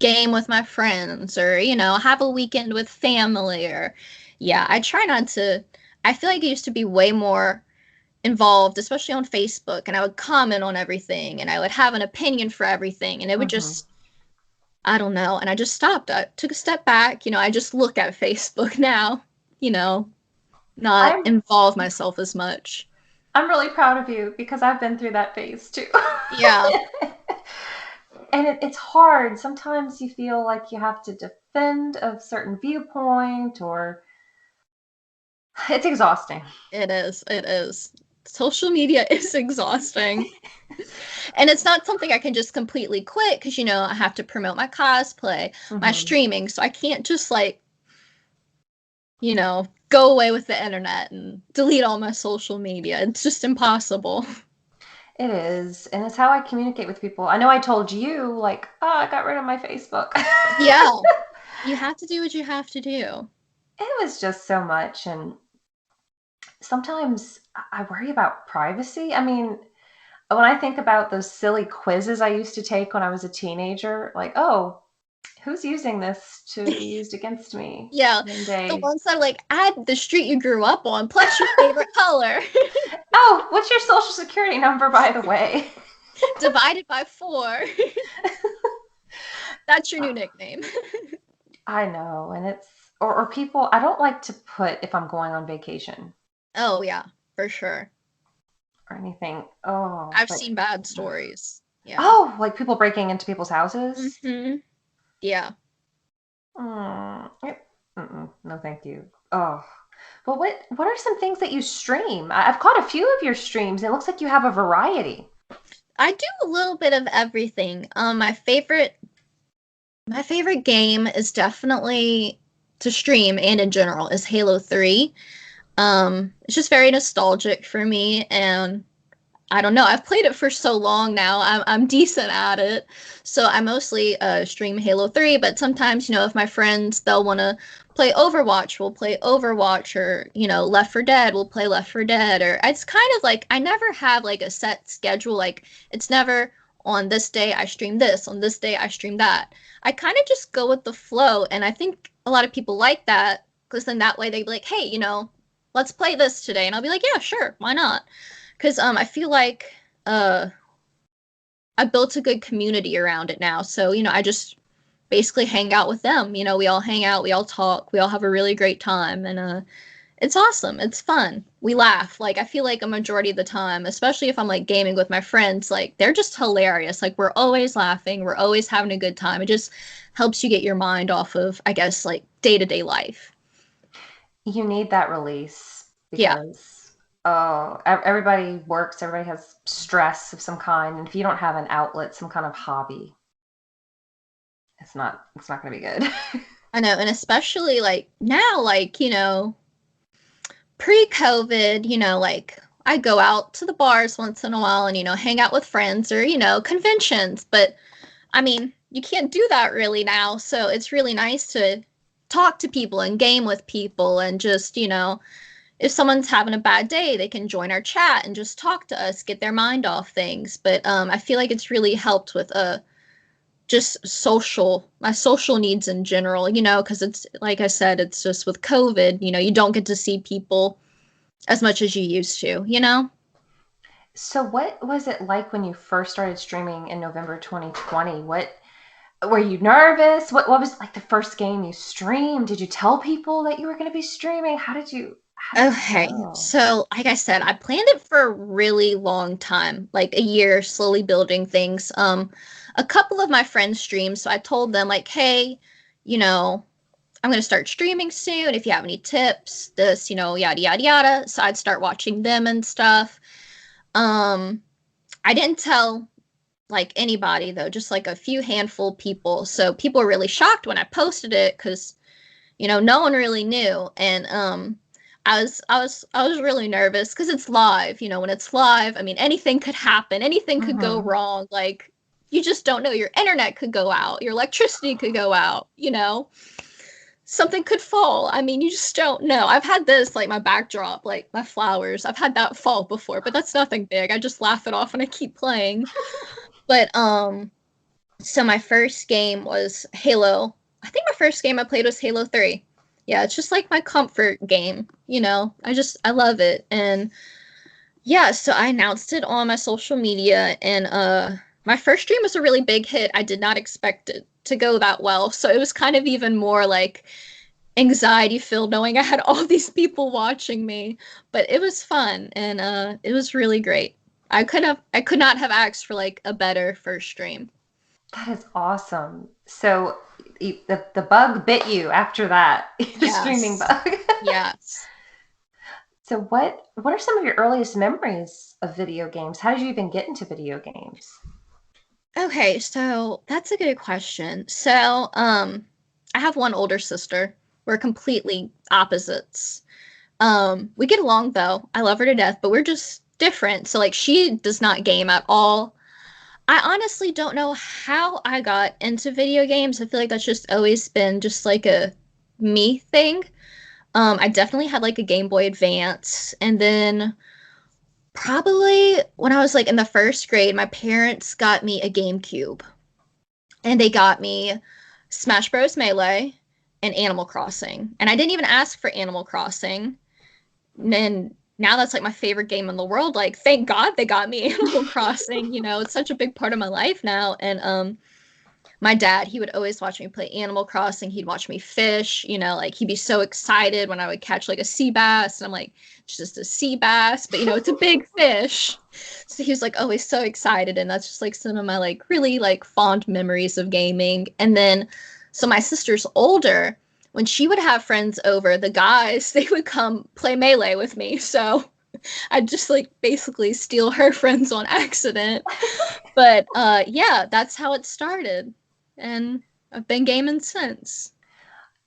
game with my friends or, have a weekend with family or yeah, I try not to I feel like I used to be way more involved, especially on Facebook, and I would comment on everything and I would have an opinion for everything and it would Hmm. just I don't know, and I just stopped. I took a step back, I just look at Facebook now, you know, not I'm involve myself as much. I'm really proud of you because I've been through that phase too. Yeah, And it's hard. Sometimes you feel like you have to defend a certain viewpoint or it's exhausting. it is. It is. Social media is exhausting. And it's not something I can just completely quit because, I have to promote my cosplay, my Hmm. streaming. So I can't just like, go away with the internet and delete all my social media. It's just impossible. It is. And it's how I communicate with people. I know I told you, like, oh, I got rid of my Facebook. Yeah, you have to do what you have to do. It was just so much. And sometimes I worry about privacy. I mean, when I think about those silly quizzes I used to take when I was a teenager, like, oh, who's using this to be used against me Yeah, one the day? ones that are like add the street you grew up on plus your favorite color Oh, what's your social security number, by the way? divided by 4. That's your new nickname. I know. And or people, I don't like to put if I'm going on vacation Oh yeah, for sure. or anything. Oh, I've but seen bad stories. Yeah. Oh, like people breaking into people's houses? Hmm. Yeah. No, thank you. Oh, but what are some things that you stream? I've caught a few of your streams. It looks like you have a variety. I do a little bit of everything. My favorite game is definitely to stream and in general is Halo 3. It's just very nostalgic for me, and I don't know. I've played it for so long now. I'm decent at it. So I mostly stream Halo 3, but sometimes, if my friends they'll want to play Overwatch, we'll play Overwatch, or, Left 4 Dead, we'll play Left 4 Dead, or it's kind of like I never have like a set schedule. Like it's never on this day I stream this, on this day I stream that. I kind of just go with the flow, and I think a lot of people like that because then that way they'd be like, "Hey, let's play this today." And I'll be like, "Yeah, sure. Why not?" Because I feel like uh I built a good community around it now. So, I just basically hang out with them. We all hang out, we all talk, we all have a really great time, and it's awesome. It's fun. We laugh. Like I feel like a majority of the time, especially if I'm like gaming with my friends, like they're just hilarious. Like we're always laughing, we're always having a good time. It just helps you get your mind off of, I guess, like day-to-day life. You need that release Yeah. because everybody works, everybody has stress of some kind, and if you don't have an outlet, some kind of hobby, it's not going to be good. I know, and especially like now, like, pre-COVID, like I go out to the bars once in a while and, hang out with friends or, conventions. But I mean, you can't do that really now. So it's really nice to talk to people and game with people and just, if someone's having a bad day, they can join our chat and just talk to us, get their mind off things. But I feel like it's really helped with just my social needs in general, because it's like I said, it's just with COVID, you don't get to see people as much as you used to. So what was it like when you first started streaming in November 2020? What were you nervous? What was like the first game you streamed? Did you tell people that you were going to be streaming? How did you Okay, know? so like I said, I planned it for a really long time, like a year, slowly building things. A couple of my friends streamed, so I told them like, hey, you know, I'm gonna start streaming soon. If you have any tips, this, yada yada yada. So I'd start watching them and stuff. Um, I didn't tell like anybody though, just like a few handful people. So people were really shocked when I posted it because no one really knew. And I was really nervous because it's live. When it's live, I mean anything could happen, anything could go Mm-hmm. wrong. Like you just don't know. Your internet could go out, your electricity could go out, something could fall. I mean, you just don't know. I've had this, like my backdrop, like my flowers. I've had that fall before, but that's nothing big. I just laugh it off and I keep playing. But so my first game was Halo. I think my first game I played was Halo 3. Yeah, it's just like my comfort game. I love it. And yeah, so I announced it on my social media, and my first stream was a really big hit. I did not expect it to go that well. So it was kind of even more like anxiety filled knowing I had all these people watching me. But it was fun, and it was really great. I could not have asked for like a better first stream. That is awesome. So the bug bit you after that, the streaming Yes. bug. Yes. So what are some of your earliest memories of video games? How did you even get into video games? Okay, so that's a good question. So, I have one older sister. We're completely opposites. We get along though. I love her to death, but we're just different. So like she does not game at all. I honestly don't know how I got into video games. I feel like that's just always been just like a me thing. I definitely had like a Game Boy Advance, and then probably when I was like in the first grade, my parents got me a GameCube, and they got me Smash Bros. Melee and Animal Crossing. And I didn't even ask for Animal Crossing. And now that's like my favorite game in the world. Like, thank God they got me Animal Crossing. It's such a big part of my life now. And my dad, he would always watch me play Animal Crossing. He'd watch me fish, like he'd be so excited when I would catch like a sea bass. And I'm like, it's just a sea bass, but it's a big fish. So he was like always so excited. And that's just like some of my like really like fond memories of gaming. And then, so my sister's older. When she would have friends over, the guys, they would come play Melee with me. So I'd just like basically steal her friends on accident. But yeah, that's how it started. And I've been gaming since.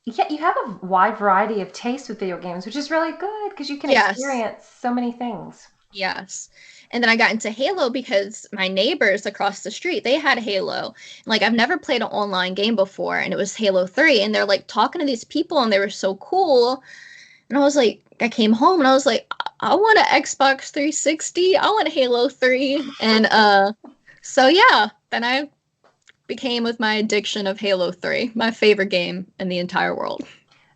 Yeah, you have a wide variety of tastes with video games, which is really good because you can Yes. experience so many things. Yes. And then I got into Halo because my neighbors across the street, they had Halo. And, like I've never played an online game before and it was Halo 3 and they're like talking to these people and they were so cool. And I was like, I came home and I was like, I want an Xbox 360. I want Halo 3. And so yeah, then I became with my addiction of Halo 3, my favorite game in the entire world.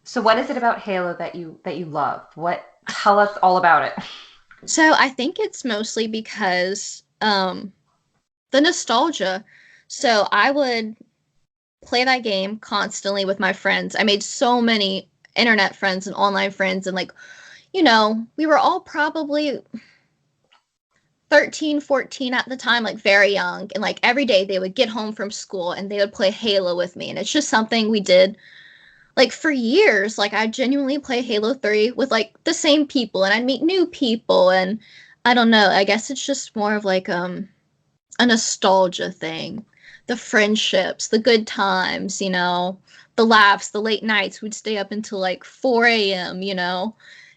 So what is it about Halo that you love? What tell us all about it? So I think it's mostly because the nostalgia. So I would play that game constantly with my friends. I made so many internet friends and online friends and like, we were all probably 13, 14 at the time, like very young. And like every day they would get home from school and they would play Halo with me. And it's just something we did like for years. Like I genuinely play Halo 3 with like the same people and I'd meet new people. And I don't know, I guess it's just more of like a nostalgia thing. The friendships, the good times, the laughs, the late nights. We'd stay up until like 4 a.m.,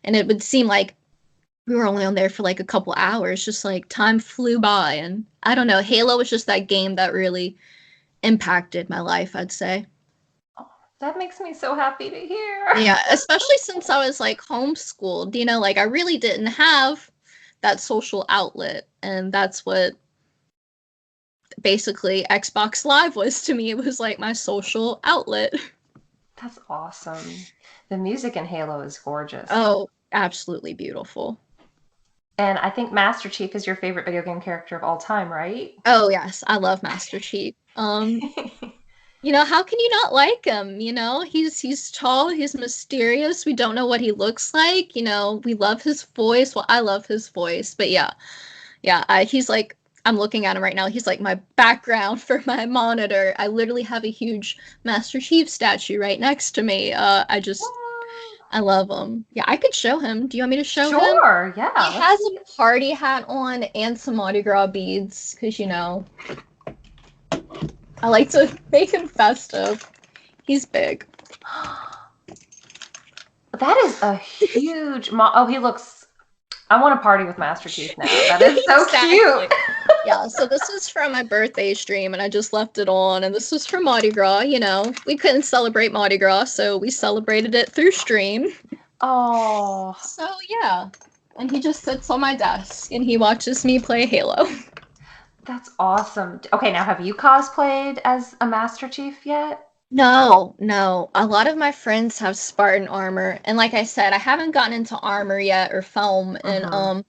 and it would seem like we were only on there for like a couple hours, just like time flew by. And I don't know, Halo was just that game that really impacted my life, I'd say. That makes me so happy to hear. Yeah, especially since I was like homeschooled, like I really didn't have that social outlet. And that's what basically Xbox Live was to me. It was like my social outlet. That's awesome. The music in Halo is gorgeous. Oh, absolutely beautiful. And I think Master Chief is your favorite video game character of all time, right? Oh yes, I love Master Chief. How can you not like him? He's tall, he's mysterious. We don't know what he looks like. We love his voice. Well, I love his voice, but yeah, yeah. He's like I'm looking at him right now. He's like my background for my monitor. I literally have a huge Master Chief statue right next to me. I love him. Yeah, I could show him. Do you want me to show him? Sure, He yeah. Let's has see. a party hat on and some Mardi Gras beads, because I like to make him festive. He's big. That is a huge oh, he looks I want to party with Master Chief now. That is so Exactly. cute. Yeah, so this is from my birthday stream, and I just left it on, and this was for Mardi Gras. We couldn't celebrate Mardi Gras, so we celebrated it through stream. Oh, So yeah, and he just sits on my desk, and he watches me play Halo. that's awesome. Okay, now have you cosplayed as a Master Chief yet? No, no. A lot of my friends have Spartan armor, and like I said, I haven't gotten into armor yet or foam, and Mm-hmm.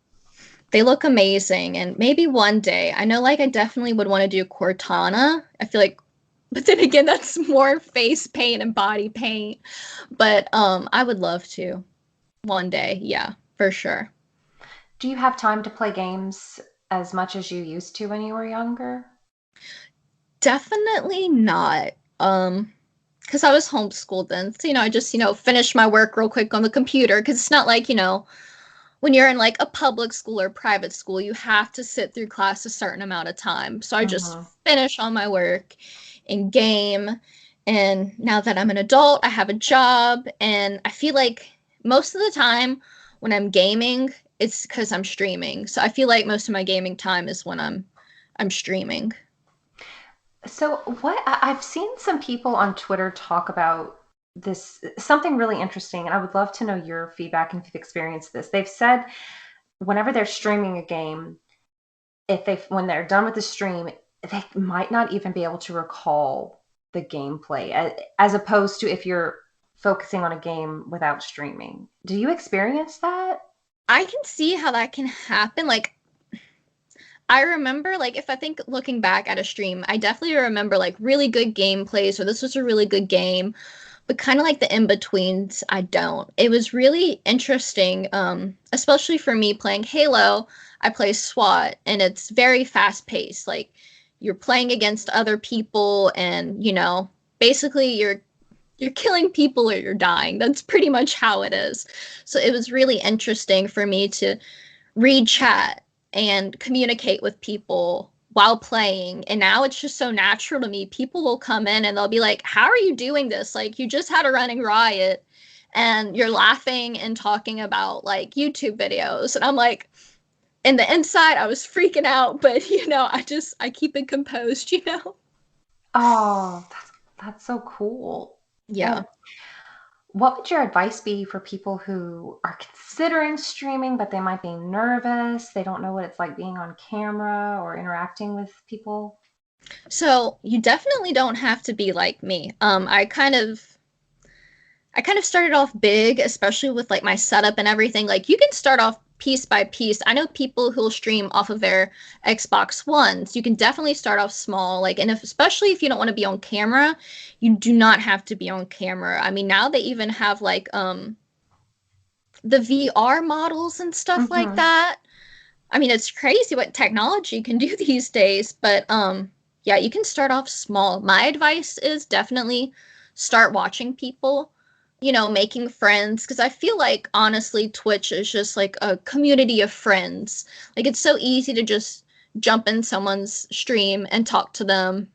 they look amazing. And maybe one day, I know like I definitely would want to do Cortana. I feel like, but then again, that's more face paint and body paint. But I would love to one day, yeah, for sure. Do you have time to play games as much as you used to when you were younger? Definitely not. Because I was homeschooled then. So, I just, finished my work real quick on the computer. Because it's not like, when you're in like a public school or private school, you have to sit through class a certain amount of time. So I just Mm-hmm. finish all my work and game. And now that I'm an adult, I have a job. And I feel like most of the time when I'm gaming, it's because I'm streaming. So I feel like most of my gaming time is when I'm streaming. So I've seen some people on Twitter talk about this something really interesting, and I would love to know your feedback and if you've experienced this. They've said whenever they're streaming a game, if they when they're done with the stream, they might not even be able to recall the gameplay as opposed to if you're focusing on a game without streaming. Do you experience that? I can see how that can happen. Like, I remember, like, if I think looking back at a stream, I definitely remember, like, really good gameplay. So this was a really good game, but kind of like the in-betweens, I don't. It was really interesting, especially for me playing Halo. I play SWAT, and it's very fast-paced. Like, you're playing against other people, and, basically you're killing people or you're dying. That's pretty much how it is. So it was really interesting for me to read chat and communicate with people while playing. And now it's just so natural to me. People will come in and they'll be like, "How are you doing this? Like, you just had a running riot and you're laughing and talking about like YouTube videos." And I'm like, in the inside, I was freaking out, but I keep it composed. Oh, that's so cool. Yeah. And what would your advice be for people who are considering streaming, but they might be nervous? They don't know what it's like being on camera or interacting with people. So you definitely don't have to be like me. I kind of started off big, especially with like my setup and everything. Like you can start off piece by piece. I know people who'll stream off of their Xbox Ones. You can definitely start off small. Like, and especially if you don't want to be on camera, you do not have to be on camera. I mean, now they even have like the VR models and stuff like Mm-hmm. that. I mean, it's crazy what technology can do these days, but yeah, you can start off small. My advice is definitely start watching people, making friends because I feel like honestly Twitch is just like a community of friends. Like it's so easy to just jump in someone's stream and talk to them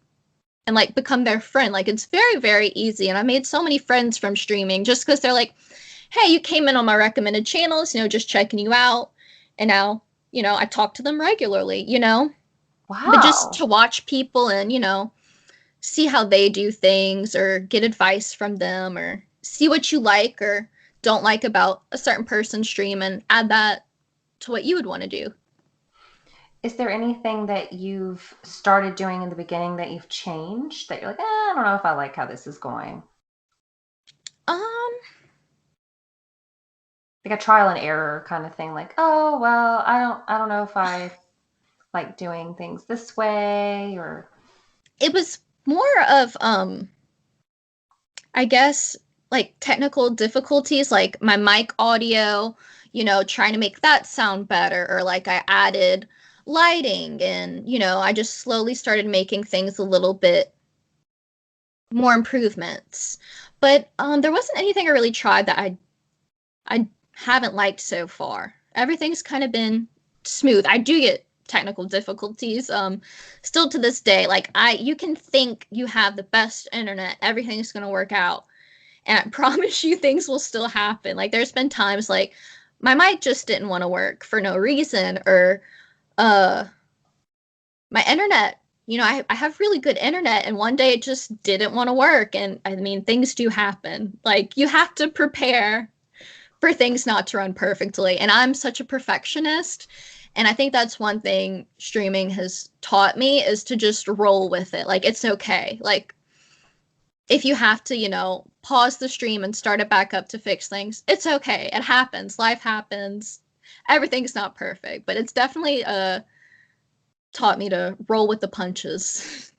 and like become their friend. Like it's very, very easy. And I made so many friends from streaming just because they're like, "Hey, you came in on my recommended channels, just checking you out." And now, I talk to them regularly. But just Wow. to watch people and, see how they do things or get advice from them or see what you like or don't like about a certain person's stream and add that to what you would want to do. Is there anything that you've started doing in the beginning that you've changed that you're like, I don't know if I like how this is going? Um, Like a trial and error kind of thing, like, oh well, I don't know if I like doing things this way or it was more of I guess like technical difficulties, like my mic audio, trying to make that sound better, or like I added lighting and, I just slowly started making things a little bit more improvements. But there wasn't anything I really tried that I haven't liked so far. Everything's kind of been smooth. I do get technical difficulties still to this day. Like you can think you have the best internet, everything's going to work out, and I promise you things will still happen. Like there's been times like my mic just didn't want to work for no reason, or uh my internet, I have really good internet and one day it just didn't want to work. And I mean things do happen. Like you have to prepare for things not to run perfectly. And I'm such a perfectionist. And I think that's one thing streaming has taught me is to just roll with it. Like it's okay. Like if you have to, pause the stream and start it back up to fix things, it's okay. It happens. Life happens. Everything's not perfect, but it's definitely taught me to roll with the punches.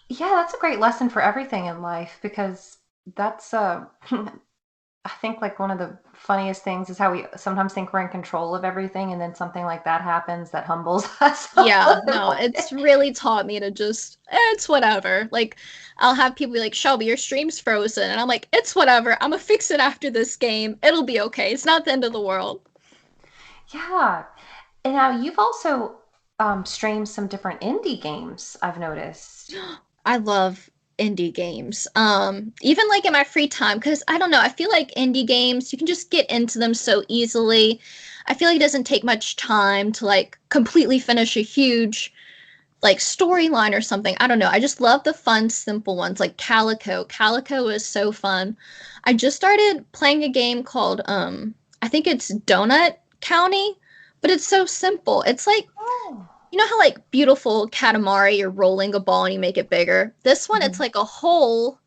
yeah, that's a great lesson for everything in life because that's I think like one of the funniest things is how we sometimes think we're in control of everything and then something like that happens that humbles us a Yeah, no, little it's bit. really taught me to just, it's whatever. Like, I'll have people be like, "Shelby, your stream's frozen." And I'm like, "It's whatever. I'm gonna fix it after this game. It'll be okay. It's not the end of the world." Yeah. And now you've also streamed some different indie games, I've noticed. I love indie games. Even like in my free time, because I don't know, I feel like indie games, you can just get into them so easily. I feel like it doesn't take much time to like completely finish a huge like storyline or something. I don't know. I just love the fun, simple ones like Calico. Calico is so fun. I just started playing a game called I think it's Donut County, but it's so simple. It's like Oh. how like beautiful Katamari, you're rolling a ball and you make it bigger. This one, it's Mhm. like a hole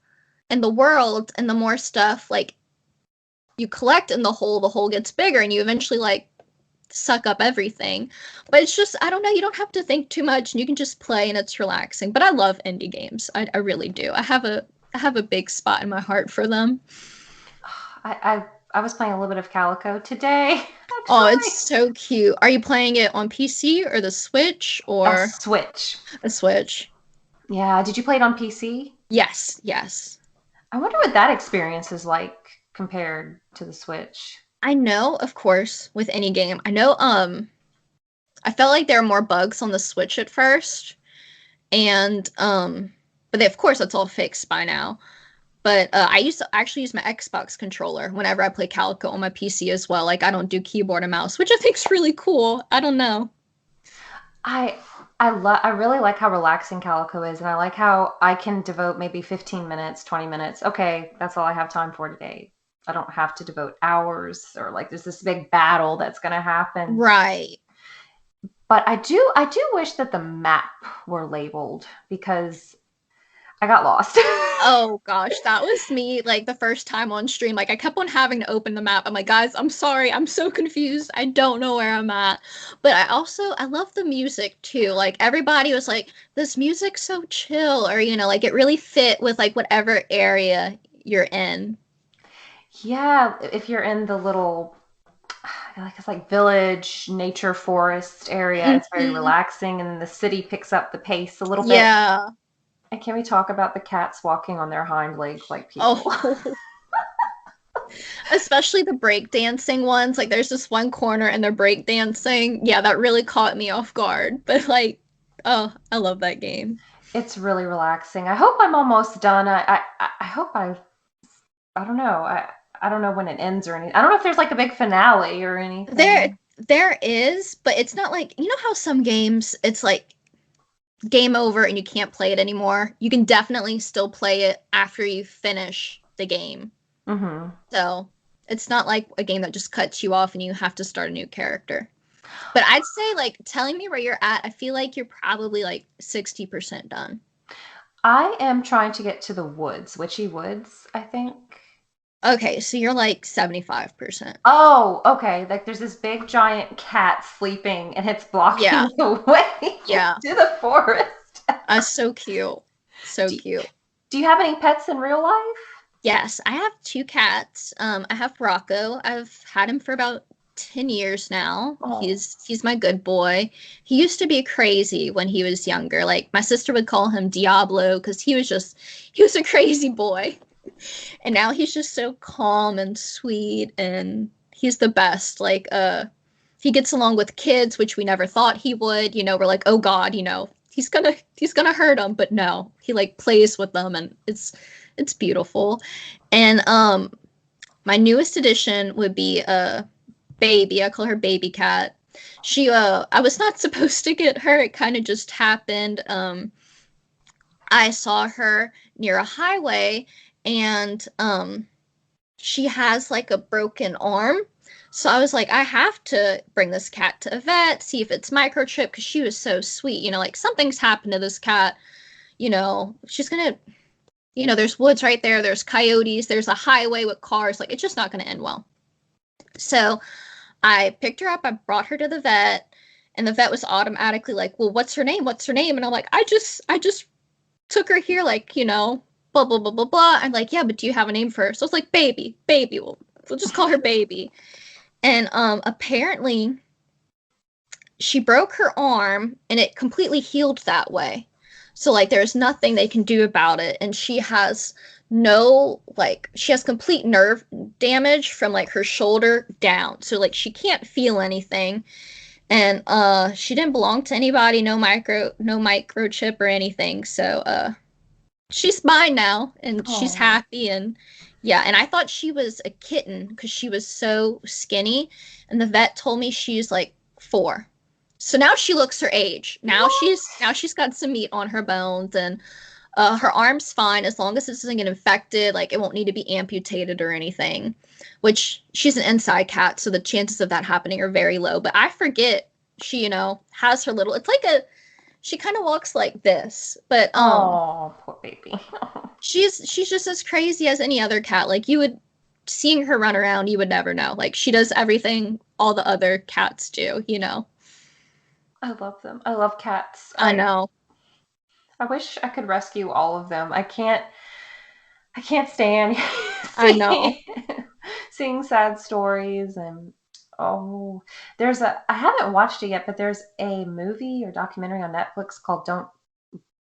in the world, and the more stuff like you collect in the hole gets bigger, and you eventually like suck up everything. But it's just, I don't know, you don't have to think too much and you can just play and it's relaxing. But I love indie games. I really do. I have a big spot in my heart for them. I was playing a little bit of Calico today, Oh, it's actually. so cute. Are you playing it on PC or the Switch A or Switch. a Switch? Yeah. Did you play it on PC? Yes, yes. I wonder what that experience is like compared to the Switch. I know, of course, with any game. I know I felt like there were more bugs on the Switch at first. And but they, of course that's all fixed by now. But I used to actually use my Xbox controller whenever I play Calico on my PC as well. Like I don't do keyboard and mouse, which I think's really cool. I don't know. I I really like how relaxing Calico is, and I like how I can devote maybe 15 minutes, 20 minutes. Okay, that's all I have time for today. I don't have to devote hours or like there's this big battle that's going to happen. Right. But I do wish that the map were labeled because I got lost. Oh gosh, that was me like the first time on stream. Like I kept on having to open the map. I'm like, guys, I'm sorry. I'm so confused. I don't know where I'm at. But I love the music too. Like everybody was like, this music's so chill or like it really fit with like whatever area you're in. Yeah, if you're in the little like it's like village, nature, forest area, it's very Mhm. relaxing and the city picks up the pace a little bit. Yeah. And can we talk about the cats walking on their hind legs like people? Oh, especially the breakdancing ones. Like there's this one corner and they're breakdancing. Yeah, that really caught me off guard. But like, oh, I love that game. It's really relaxing. I hope I'm almost done. I hope I don't know. I don't know when it ends or anything. I don't know if there's like a big finale or There anything. there is, but it's not like how some games it's like game over and you can't play it anymore. You can definitely still play it after you finish the game. Hmm. So it's not like a game that just cuts you off and you have to start a new character. But I'd say like telling me where you're at, I feel like you're probably like 60% done. I am trying to get to the woods, Witchy Woods, I think. Okay, so you're like 75%. Oh, okay. Like there's this big giant cat sleeping and it's blocking Yeah, the way yeah. to the forest. That's so cute. So Do, cute. do you have any pets in real life? Yes, I have two cats. I have Rocco. I've had him for about 10 years now. Oh, He's my good boy. He used to be crazy when he was younger. Like my sister would call him Diablo because he was a crazy boy. And now he's just so calm and sweet and he's the best. Like he gets along with kids, which we never thought he would. We're like, "Oh god, he's gonna hurt them," but no. He like plays with them and it's beautiful. And my newest addition would be Baby. I call her Baby Cat. I was not supposed to get her. It kind of just happened. I saw her near a highway and she has like a broken arm. So I was like, I have to bring this cat to a vet, see if it's microchip because she was so sweet. Like something's happened to this cat. She's gonna, there's woods right there. There's coyotes. There's a highway with cars. Like it's just not gonna end well. So I picked her up. I brought her to the vet, and the vet was automatically like, "Well, what's her name? What's her name?" And I'm like, I just took her here, like, blah, blah, blah, blah, blah. I'm like, yeah, but do you have a name for her? So it's like, Baby, Baby. We'll just call her Baby. And apparently she broke her arm and it completely healed that way. So, like, there's nothing they can do about it. And she has she has complete nerve damage from, like, her shoulder down. So, like, she can't feel anything. And she didn't belong to anybody, no microchip or anything. So she's mine now and she's oh, happy and yeah, and I thought she was a kitten because she was so skinny and the vet told me she's like 4. So now she looks her age. what? Now she's got some meat on her bones and her arm's fine as long as it doesn't get infected, like it won't need to be amputated or anything, which she's an inside cat, so the chances of that happening are very low. But I forget she, has her little, it's like she kind of walks like this, but Oh, poor baby. she's just as crazy as any other cat. Like seeing her run around, you would never know. Like, she does everything all the other cats do, you know? I love them. I love cats. I know. I wish I could rescue all of them. I can't stand I know. seeing, seeing sad stories and oh, I haven't watched it yet, but there's a movie or documentary on Netflix called Don't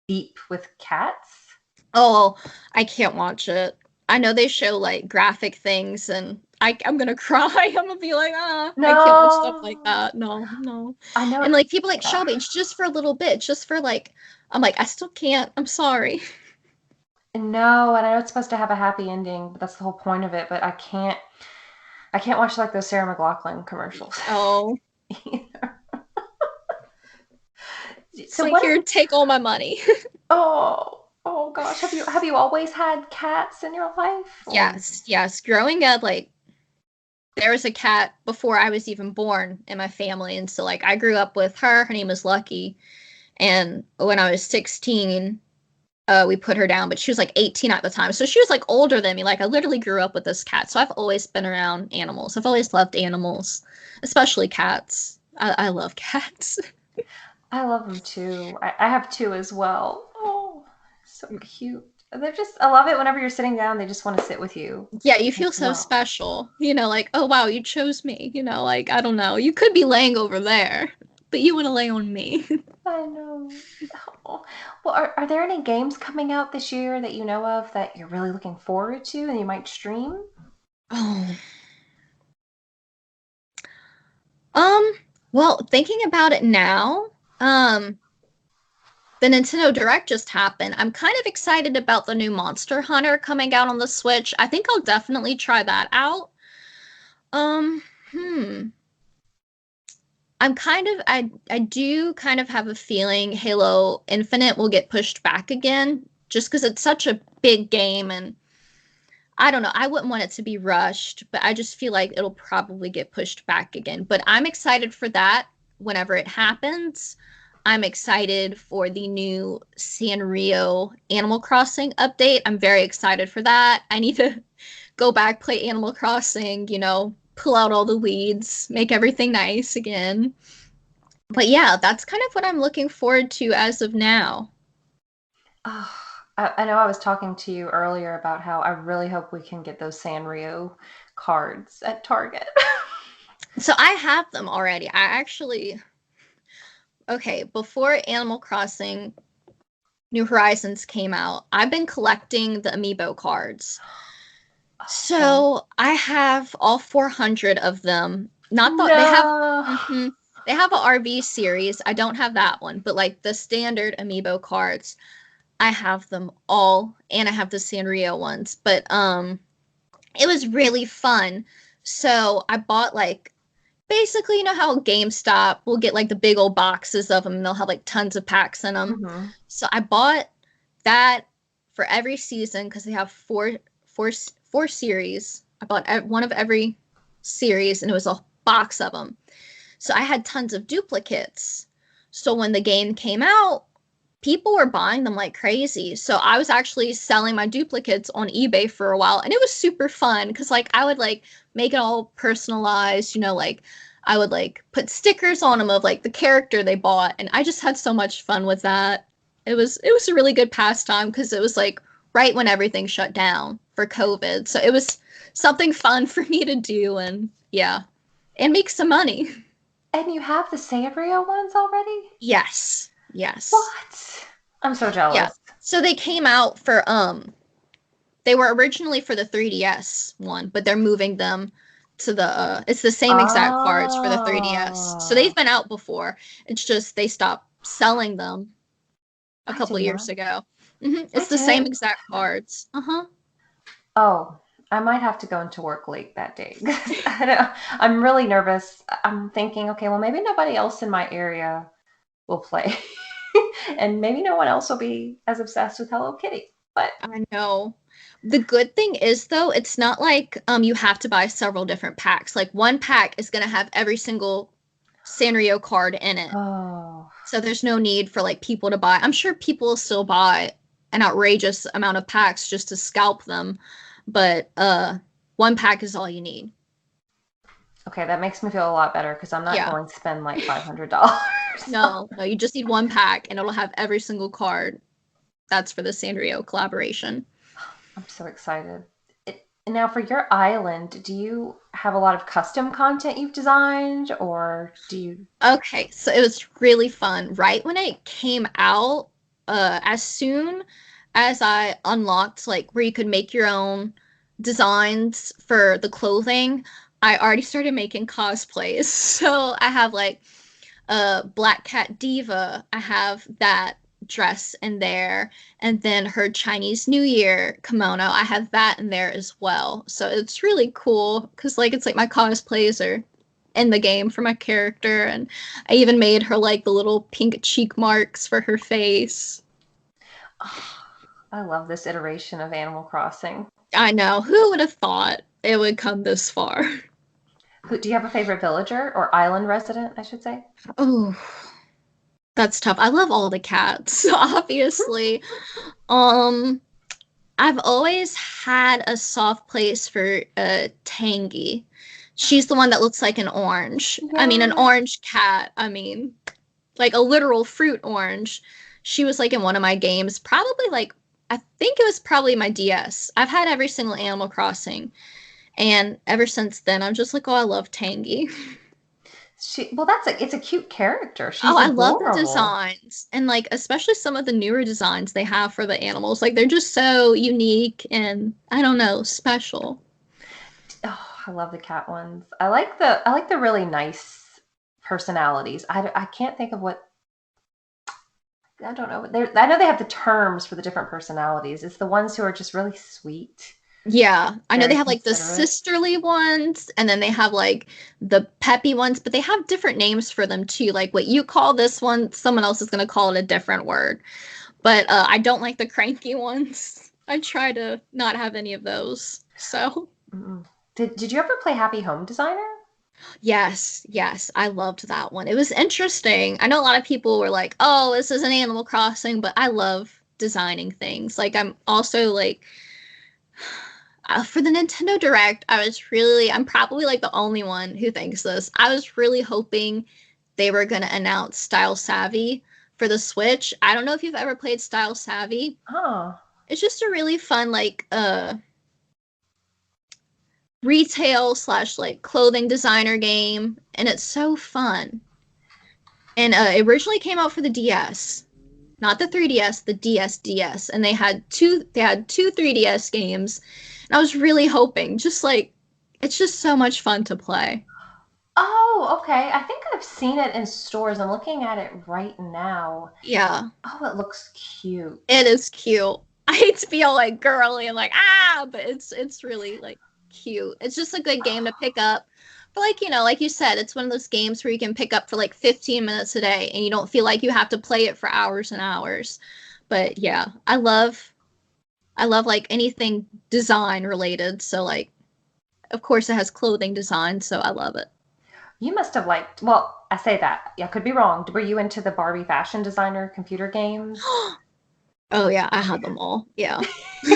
Beep with Cats. Oh, I can't watch it. I know they show like graphic things and I'm gonna cry. I'm gonna be like, I can't watch stuff like No, that. No, no. I know And it. like people like Yeah. Shelby, it's just for a little bit, just for like I'm like, I still can't. I'm sorry. No, and I know it's supposed to have a happy ending, but that's the whole point of it. But I can't. I can't watch like those Sarah McLachlan commercials. Oh, it's So like what? here, take all my money. Oh gosh, have you always had cats in your life? Or Yes, yes. Growing up, like there was a cat before I was even born in my family, and so like I grew up with her. Her name was Lucky, and when I was 16, we put her down, but she was like 18 at the time. So she was like older than me. Like I literally grew up with this cat. So I've always been around animals. I've always loved animals, especially cats. I love cats. I love them too. I have two as well. Oh, so cute. They're just, I love it whenever you're sitting down, they just want to sit with you Yeah, you feel as so well. special. You know, like, oh wow, you chose me. You know, like I don't know. You could be laying over there, but you want to lay on me. I know. Oh. Well, are there any games coming out this year that you know of that you're really looking forward to and you might stream? Oh. Um, well, thinking about it now, um, the Nintendo Direct just happened. I'm kind of excited about the new Monster Hunter coming out on the Switch. I think I'll definitely try that out. Um, hmm. I do kind of have a feeling Halo Infinite will get pushed back again just because it's such a big game and I don't know. I wouldn't want it to be rushed, but I just feel like it'll probably get pushed back again. But I'm excited for that whenever it happens. I'm excited for the new Sanrio Animal Crossing update. I'm very excited for that. I need to go back, play Animal Crossing, you know, pull out all the weeds, make everything nice again. But yeah, that's kind of what I'm looking forward to as of now. Oh, I know I was talking to you earlier about how I really hope we can get those Sanrio cards at Target. So I have them already. I actually, okay, before Animal Crossing New Horizons came out, I've been collecting the amiibo cards. Okay. So I have all 400 of them. Not the they have No. they have a RV series. I don't have that one, but like the standard amiibo cards, I have them all and I have the Sanrio ones. But it was really fun. So I bought like basically, you know how GameStop will get like the big old boxes of them and they'll have like tons of packs in them. Hmm. So I bought that for every season because they have four series. I bought one of every series and it was a box of them. So I had tons of duplicates. So when the game came out, people were buying them like crazy. So I was actually selling my duplicates on eBay for a while and it was super fun because like I would like make it all personalized, you know, like I would like put stickers on them of like the character they bought and I just had so much fun with that. It was a really good pastime because it was like right when everything shut down for COVID. So it was something fun for me to do and yeah, and make some money. And you have the Sanrio ones already? Yes. Yes. What? I'm so Yeah. jealous. So they came out for they were originally for the 3DS one, but they're moving them to the it's the same exact cards for the 3DS. So Oh, they've been out before. It's just they stopped selling them a I couple did of not. years ago. I It's the same did. exact cards. Uh-huh. Oh, I might have to go into work late that day. I don't, I'm really nervous. I'm thinking, okay, well, maybe nobody else in my area will play. And maybe no one else will be as obsessed with Hello Kitty. But I know. The good thing is though, it's not like you have to buy several different packs. Like one pack is gonna have every single Sanrio card in it. oh, So there's no need for like people to buy. I'm sure people will still buy an outrageous amount of packs just to scalp them. But one pack is all you need. Okay, that makes me feel a lot better because I'm not Yeah. going to spend like $500. No, you just need one pack and it'll have every single card. That's for the Sanrio collaboration. I'm so excited. Now, for your island, do you have a lot of custom content you've designed, or do you? Okay, so it was really fun. Right when it came out, as soon as I unlocked like where you could make your own designs for the clothing, I already started making cosplays. So I have like Black Cat Diva. I have that dress in there, and then her Chinese New Year kimono. I have that in there as well. So it's really cool because like it's like my cosplays are in the game for my character, and I even made her like the little pink cheek marks for her face. Oh, I love this iteration of Animal Crossing. I know, who would have thought it would come this far? Do you have a favorite villager or island resident, I should say? Oh, that's tough. I love all the cats, obviously. Um, I've always had a soft place for Tangy. She's the one that looks like an orange. I mean, an Yeah. orange cat. I mean, like a literal fruit orange. She was like in one of my games, probably like, I think it was probably my DS. I've had every single Animal Crossing. And ever since then, I'm just like, oh, I love Tangy. Well, it's a cute character. Oh, She's I love the adorable. designs. And like, especially some of the newer designs they have for the animals. Like, they're just so unique and I don't know, special. Oh, I love the cat ones. I like the really nice personalities. I can't think of what I don't know. I know they have the terms for the different personalities. It's the ones who are just really sweet, Yeah, I know they very have like the considerate. sisterly ones, and then they have like the peppy ones, but they have different names for them too. Like what you call this one, someone else is going to call it a different word. But I don't like the cranky ones. I try to not have any of those. So, Mm-mm. Did you ever play Happy Home Designer? yes, yes, I loved that one. It was interesting. I know a lot of people were like, "Oh, this is an Animal Crossing," but I love designing things. Like I'm also like for the Nintendo Direct, I'm probably like the only one who thinks this. I was really hoping they were going to announce Style Savvy for the Switch. I don't know if you've ever played Style Savvy. Oh, It's just a really fun, like, retail slash like clothing designer game, and it's so fun. And it originally came out for the DS, not the 3DS, the DS, and they had two 3DS games, and I was really hoping, just like, it's just so much fun to play. oh, okay. I think I've seen it in stores. I'm looking at it right now. Yeah, Oh, it looks cute. it is cute. I hate to be all like girly and like but it's really like cute. It's just a good game to pick up. But like, like you said, it's one of those games where you can pick up for like 15 minutes a day and you don't feel like you have to play it for hours and hours. But yeah, I love like anything design related. So like of course it has clothing design, so I love it. You must have liked, well, I say that. Yeah, I could be wrong. Were you into the Barbie fashion designer computer games? Oh yeah, I had them all. Yeah. I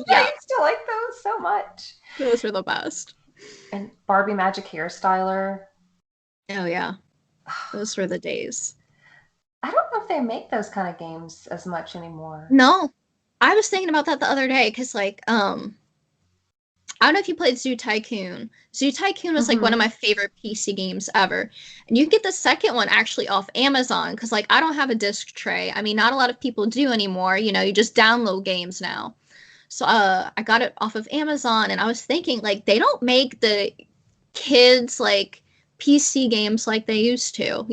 Yeah, used to like those so much. those were the best. And Barbie Magic Hairstyler. Oh yeah, those were the days. I don't know if they make those kind of games as much anymore. No, I was thinking about that the other day because, like, I don't know if you played Zoo Tycoon. Zoo Tycoon was like one of Hmm. my favorite PC games ever, and you can get the second one actually off Amazon because, like, I don't have a disc tray. I mean, not a lot of people do anymore. You just download games now. So, I got it off of Amazon, and I was thinking, like, they don't make the kids like PC games like they used to.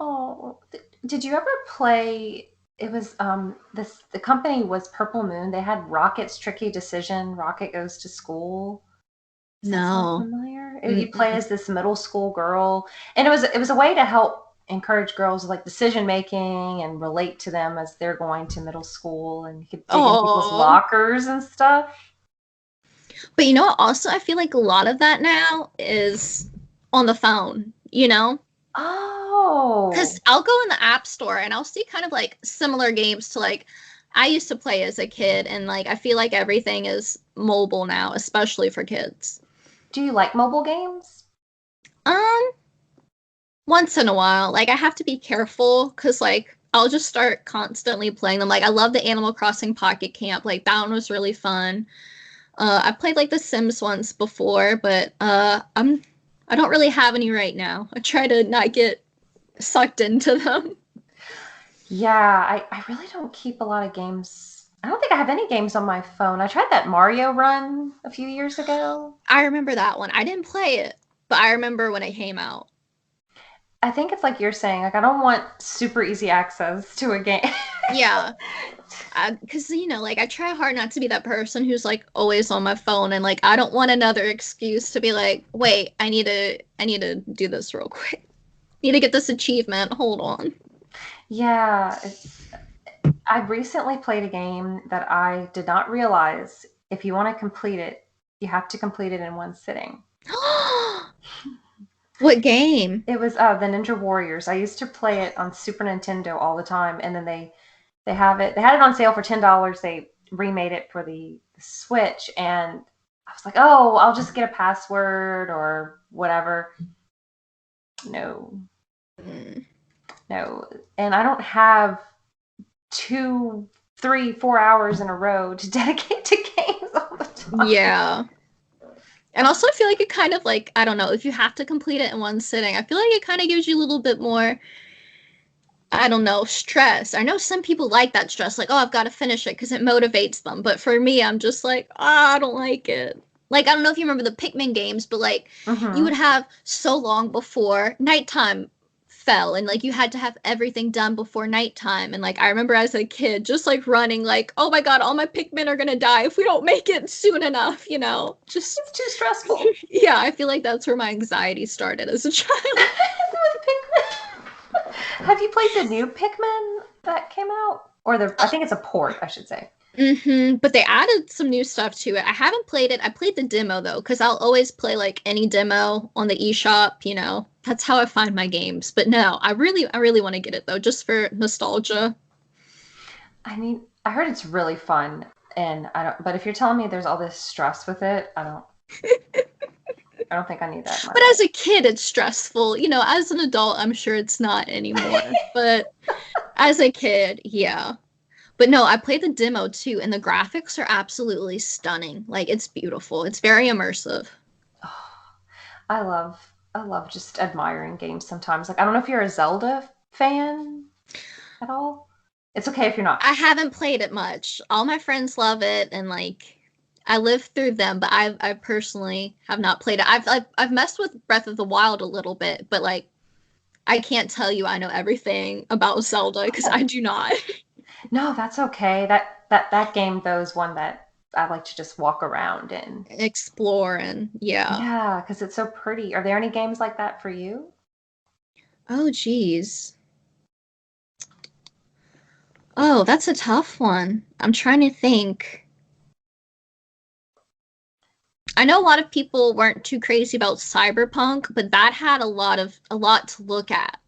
Oh, did you ever play? It was the company was Purple Moon. They had Rocket's Tricky Decision. Rocket Goes to School. Does that sound No. familiar? You play Mm-mm. as this middle school girl, and it was a way to help encourage girls like decision making and relate to them as they're going to middle school, and you could dig in people's Oh. lockers and stuff. But what? Also, I feel like a lot of that now is on the phone. Because Oh, I'll go in the App Store and I'll see kind of like similar games to like I used to play as a kid, and like I feel like everything is mobile now, especially for kids. Do you like mobile games? Um, Once in a while, like I have to be careful because like I'll just start constantly playing them. Like I love the Animal Crossing Pocket Camp. Like that one was really fun. I played like the Sims once before, but I don't really have any right now. I try to not get sucked into them. Yeah, I really don't keep a lot of games. I don't think I have any games on my phone. I tried that Mario Run a few years ago. I remember that one. I didn't play it, but I remember when it came out. I think it's like you're saying, like I don't want super easy access to a game. Yeah, because like I try hard not to be that person who's like always on my phone, and like I don't want another excuse to be like, wait, I need to do this real quick. Need to get this achievement. Hold on. Yeah, I recently played a game that I did not realize if you want to complete it, you have to complete it in one sitting. What game? It was the Ninja Warriors. I used to play it on Super Nintendo all the time, and then they have it. They had it on sale for $10. They remade it for the Switch, and I was like, oh, I'll just get a password or whatever. No, Mm, no, and I don't have 2, 3, 4 hours in a row to dedicate to games all the time. yeah. And also, I feel like it kind of like, I don't know, if you have to complete it in one sitting, I feel like it kind of gives you a little bit more, I don't know, stress. I know some people like that stress, like, oh, I've got to finish it because it motivates them. But for me, I'm just like, I don't like it. Like, I don't know if you remember the Pikmin games, but like, you would Hmm. have so long before nighttime fell, and like, you had to have everything done before nighttime. And like, I remember as a kid, just like running, like, oh my God, all my Pikmin are gonna die if we don't make it soon enough, Just, It's too stressful. yeah, I feel like that's where my anxiety started as a child. With Pikmin. Have you played the new Pikmin that came out? Or I think it's a port, I should say. But they added some new stuff to it. I haven't played it. I played the demo though, because I'll always play like any demo on the eShop. That's how I find my games. But no, I really want to get it though, just for nostalgia. I mean, I heard it's really fun, and I don't. But if you're telling me there's all this stress with it, I don't. I don't think I need that in my But life. as a kid, it's stressful. As an adult, I'm sure it's not anymore. But as a kid, yeah. But no, I played the demo too, and the graphics are absolutely stunning. Like it's beautiful. It's very immersive. Oh, I love just admiring games sometimes. Like I don't know if you're a Zelda fan at all. It's okay if you're not. I haven't played it much. All my friends love it, and like I live through them, but I personally have not played it. I've messed with Breath of the Wild a little bit, but like I can't tell you I know everything about Zelda because I Oh, do not. no, that's okay. That game though is one that I like to just walk around in. Explore and yeah. Yeah, because it's so pretty. Are there any games like that for you? Oh geez. Oh, that's a tough one. I'm trying to think. I know a lot of people weren't too crazy about Cyberpunk, but that had a lot to look at,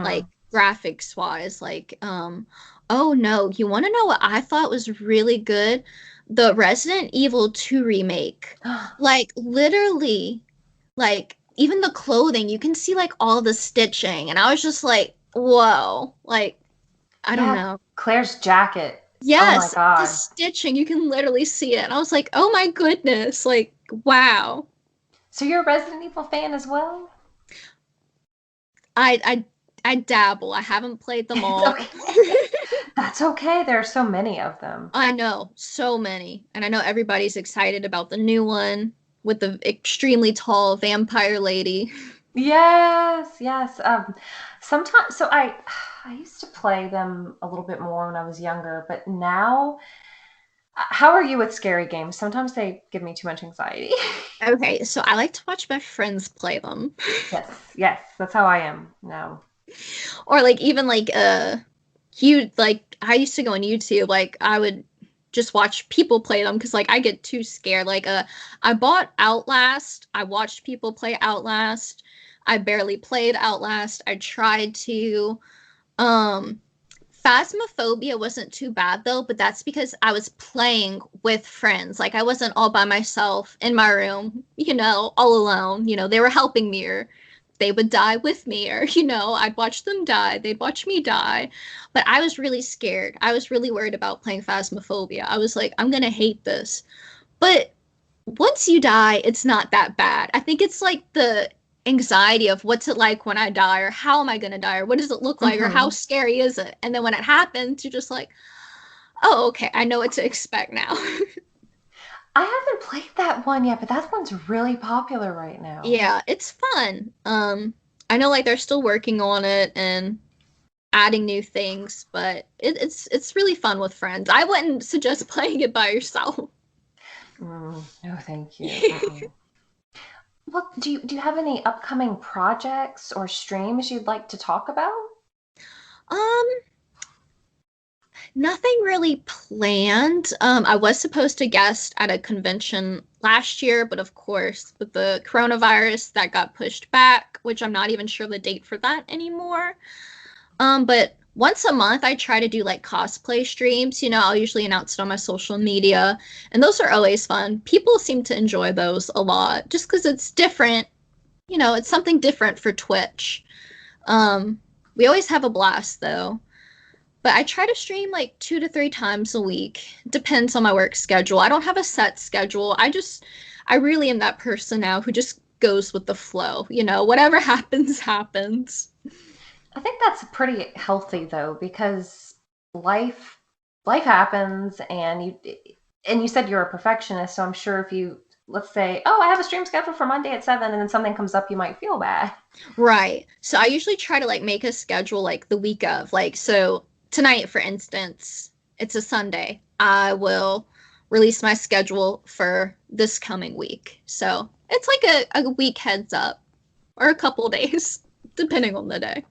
like Mm-hmm. graphics wise. Like, oh no, you want to know what I thought was really good? The Resident Evil 2 remake. Like, literally, like, even the clothing, you can see like all the stitching, and I was just like, whoa, like, I don't Yeah, know. Claire's jacket. Oh my Yes, the God. stitching, you can literally see it. And I was like, oh my goodness, like, wow. So you're a Resident Evil fan as well? I I I dabble. I haven't played them It's all. okay. That's okay. There are so many of them. I know, so many. And I know everybody's excited about the new one with the extremely tall vampire lady. Yes, yes. Sometimes, so I used to play them a little bit more when I was younger, but now, how are you with scary games? Sometimes they give me too much anxiety. Okay, so I like to watch my friends play them. Yes, yes, that's how I am now. Or like even like you like I used to go on YouTube, like I would just watch people play them because like I get too scared. Like I bought Outlast, I watched people play Outlast. I barely played Outlast. I tried to um Phasmophobia wasn't too bad though, but that's because I was playing with friends. Like I wasn't all by myself in my room, all alone. They were helping me, or they would die with me, or I'd watch them die, they'd watch me die. But I was really scared. I was really worried about playing Phasmophobia. I was like, I'm gonna hate this. But once you die, it's not that bad. I think it's like the anxiety of what's it like when I die, or how am I going to die, or what does it look like, or how scary is it? And then when it happens, you're just like, oh, okay, I know what to expect now. I haven't played that one yet, but that one's really popular right now. Yeah, it's fun. I know like they're still working on it and adding new things, but it's really fun with friends. I wouldn't suggest playing it by yourself. No, thank you. Well, do you have any upcoming projects or streams you'd like to talk about? Nothing really planned. I was supposed to guest at a convention last year, but of course, with the coronavirus, that got pushed back, which I'm not even sure the date for that anymore. But once a month, I try to do like cosplay streams. I'll usually announce it on my social media, and those are always fun. People seem to enjoy those a lot just because it's different. It's something different for Twitch. We always have a blast though. But I try to stream like 2 to 3 times a week. Depends on my work schedule. I don't have a set schedule. I really am that person now who just goes with the flow. Whatever happens, happens. I think that's pretty healthy though, because life happens, and you said you're a perfectionist, so I'm sure if you, let's say, oh, I have a stream scheduled for Monday at 7, and then something comes up, you might feel bad. Right. So I usually try to like make a schedule like the week of, like, so tonight, for instance, it's a Sunday. I will release my schedule for this coming week. So it's like a week heads up, or a couple days, depending on the day.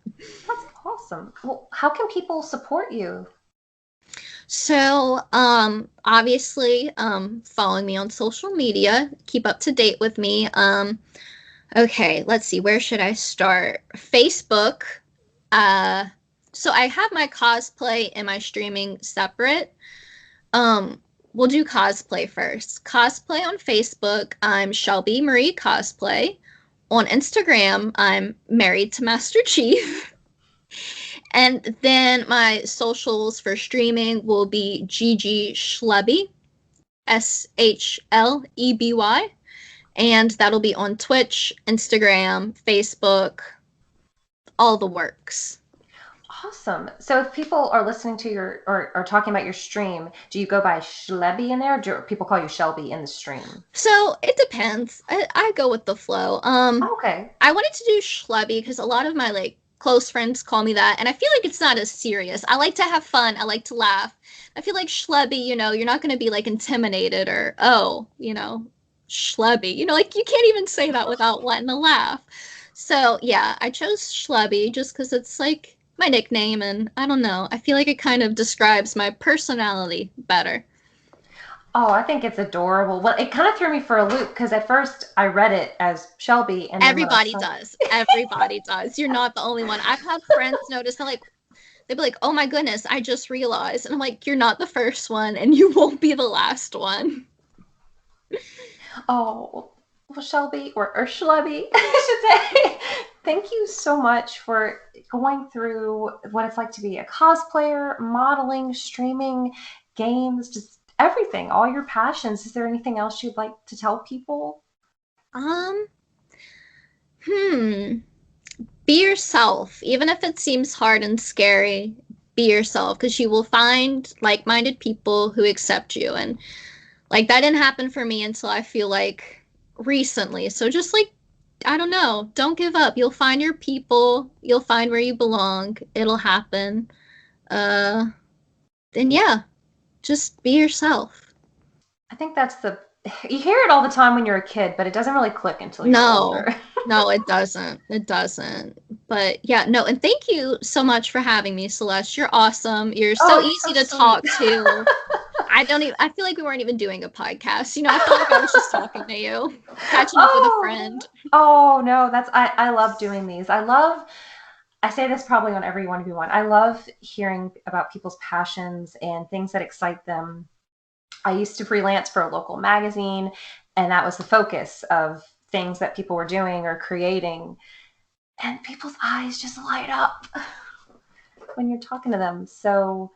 That's awesome. Well, how can people support you? So, obviously, following me on social media, keep up to date with me. Okay, let's see, where should I start? Facebook. So I have my cosplay and my streaming separate. We'll do cosplay first. Cosplay on Facebook, I'm Shelby Marie Cosplay. On Instagram, I'm married to Master Chief. And then my socials for streaming will be Gigi Shleby, Shleby. And that'll be on Twitch, Instagram, Facebook, all the works. Awesome. So if people are listening to your or talking about your stream, do you go by Shleby in there, or do people call you Shelby in the stream? So it depends. I go with the flow. Okay. I wanted to do Shleby because a lot of my like close friends call me that, and I feel like it's not as serious. I like to have fun. I like to laugh. I feel like Shleby, you're not going to be like intimidated or, oh, Shleby. Like you can't even say that without wanting to laugh. So yeah, I chose Shleby just because it's like my nickname, and I don't know. I feel like it kind of describes my personality better. Oh, I think it's adorable. Well, it kind of threw me for a loop because at first I read it as Shelby, and everybody does. Everybody does. You're not the only one. I've had friends notice, they'd be like, "Oh my goodness, I just realized," and I'm like, "You're not the first one, and you won't be the last one." Oh, well, Shelby or Shelby, I should say. Thank you so much for going through what it's like to be a cosplayer, modeling, streaming, games, just everything, all your passions. Is there anything else you'd like to tell people? Be yourself. Even if it seems hard and scary, be yourself, because you will find like-minded people who accept you. And like that didn't happen for me until I feel like recently. So just like, I don't know, don't give up. You'll find your people. You'll find where you belong. It'll happen. Then yeah, just be yourself. I think you hear it all the time when you're a kid, but it doesn't really click until you're older. No, it doesn't. It doesn't. But yeah, no, and thank you so much for having me, Celeste. You're awesome. You're so easy to talk to. I feel like we weren't even doing a podcast. I feel like I was just talking to you, catching up with a friend. Oh no, I love doing these. I I say this probably on every 1v1. I love hearing about people's passions and things that excite them. I used to freelance for a local magazine, and that was the focus of things that people were doing or creating. And people's eyes just light up when you're talking to them. So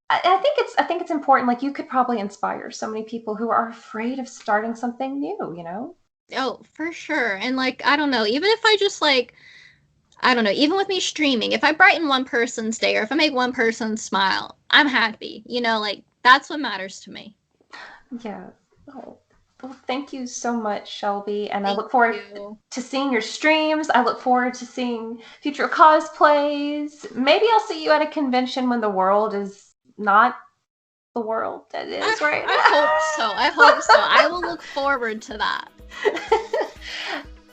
I think it's important. Like, you could probably inspire so many people who are afraid of starting something new, you know? Oh, for sure. And like, I don't know, even if I just like, I don't know, even with me streaming, if I brighten one person's day or if I make one person smile, I'm happy. You know, like that's what matters to me. Yeah. Oh, well, thank you so much, Shelby. And I Thank look forward you. to seeing your streams. I look forward to seeing future cosplays. Maybe I'll see you at a convention when the world is not the world that is right I hope so. I hope so. I will look forward to that.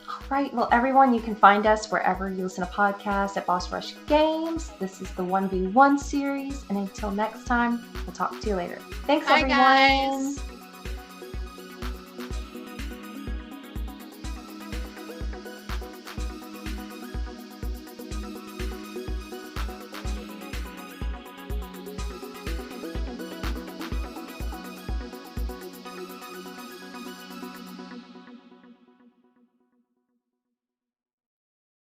All right. Well, everyone, you can find us wherever you listen to podcasts at Boss Rush Games. This is the 1v1 series. And until next time, we'll talk to you later. Thanks, Bye, everyone. guys.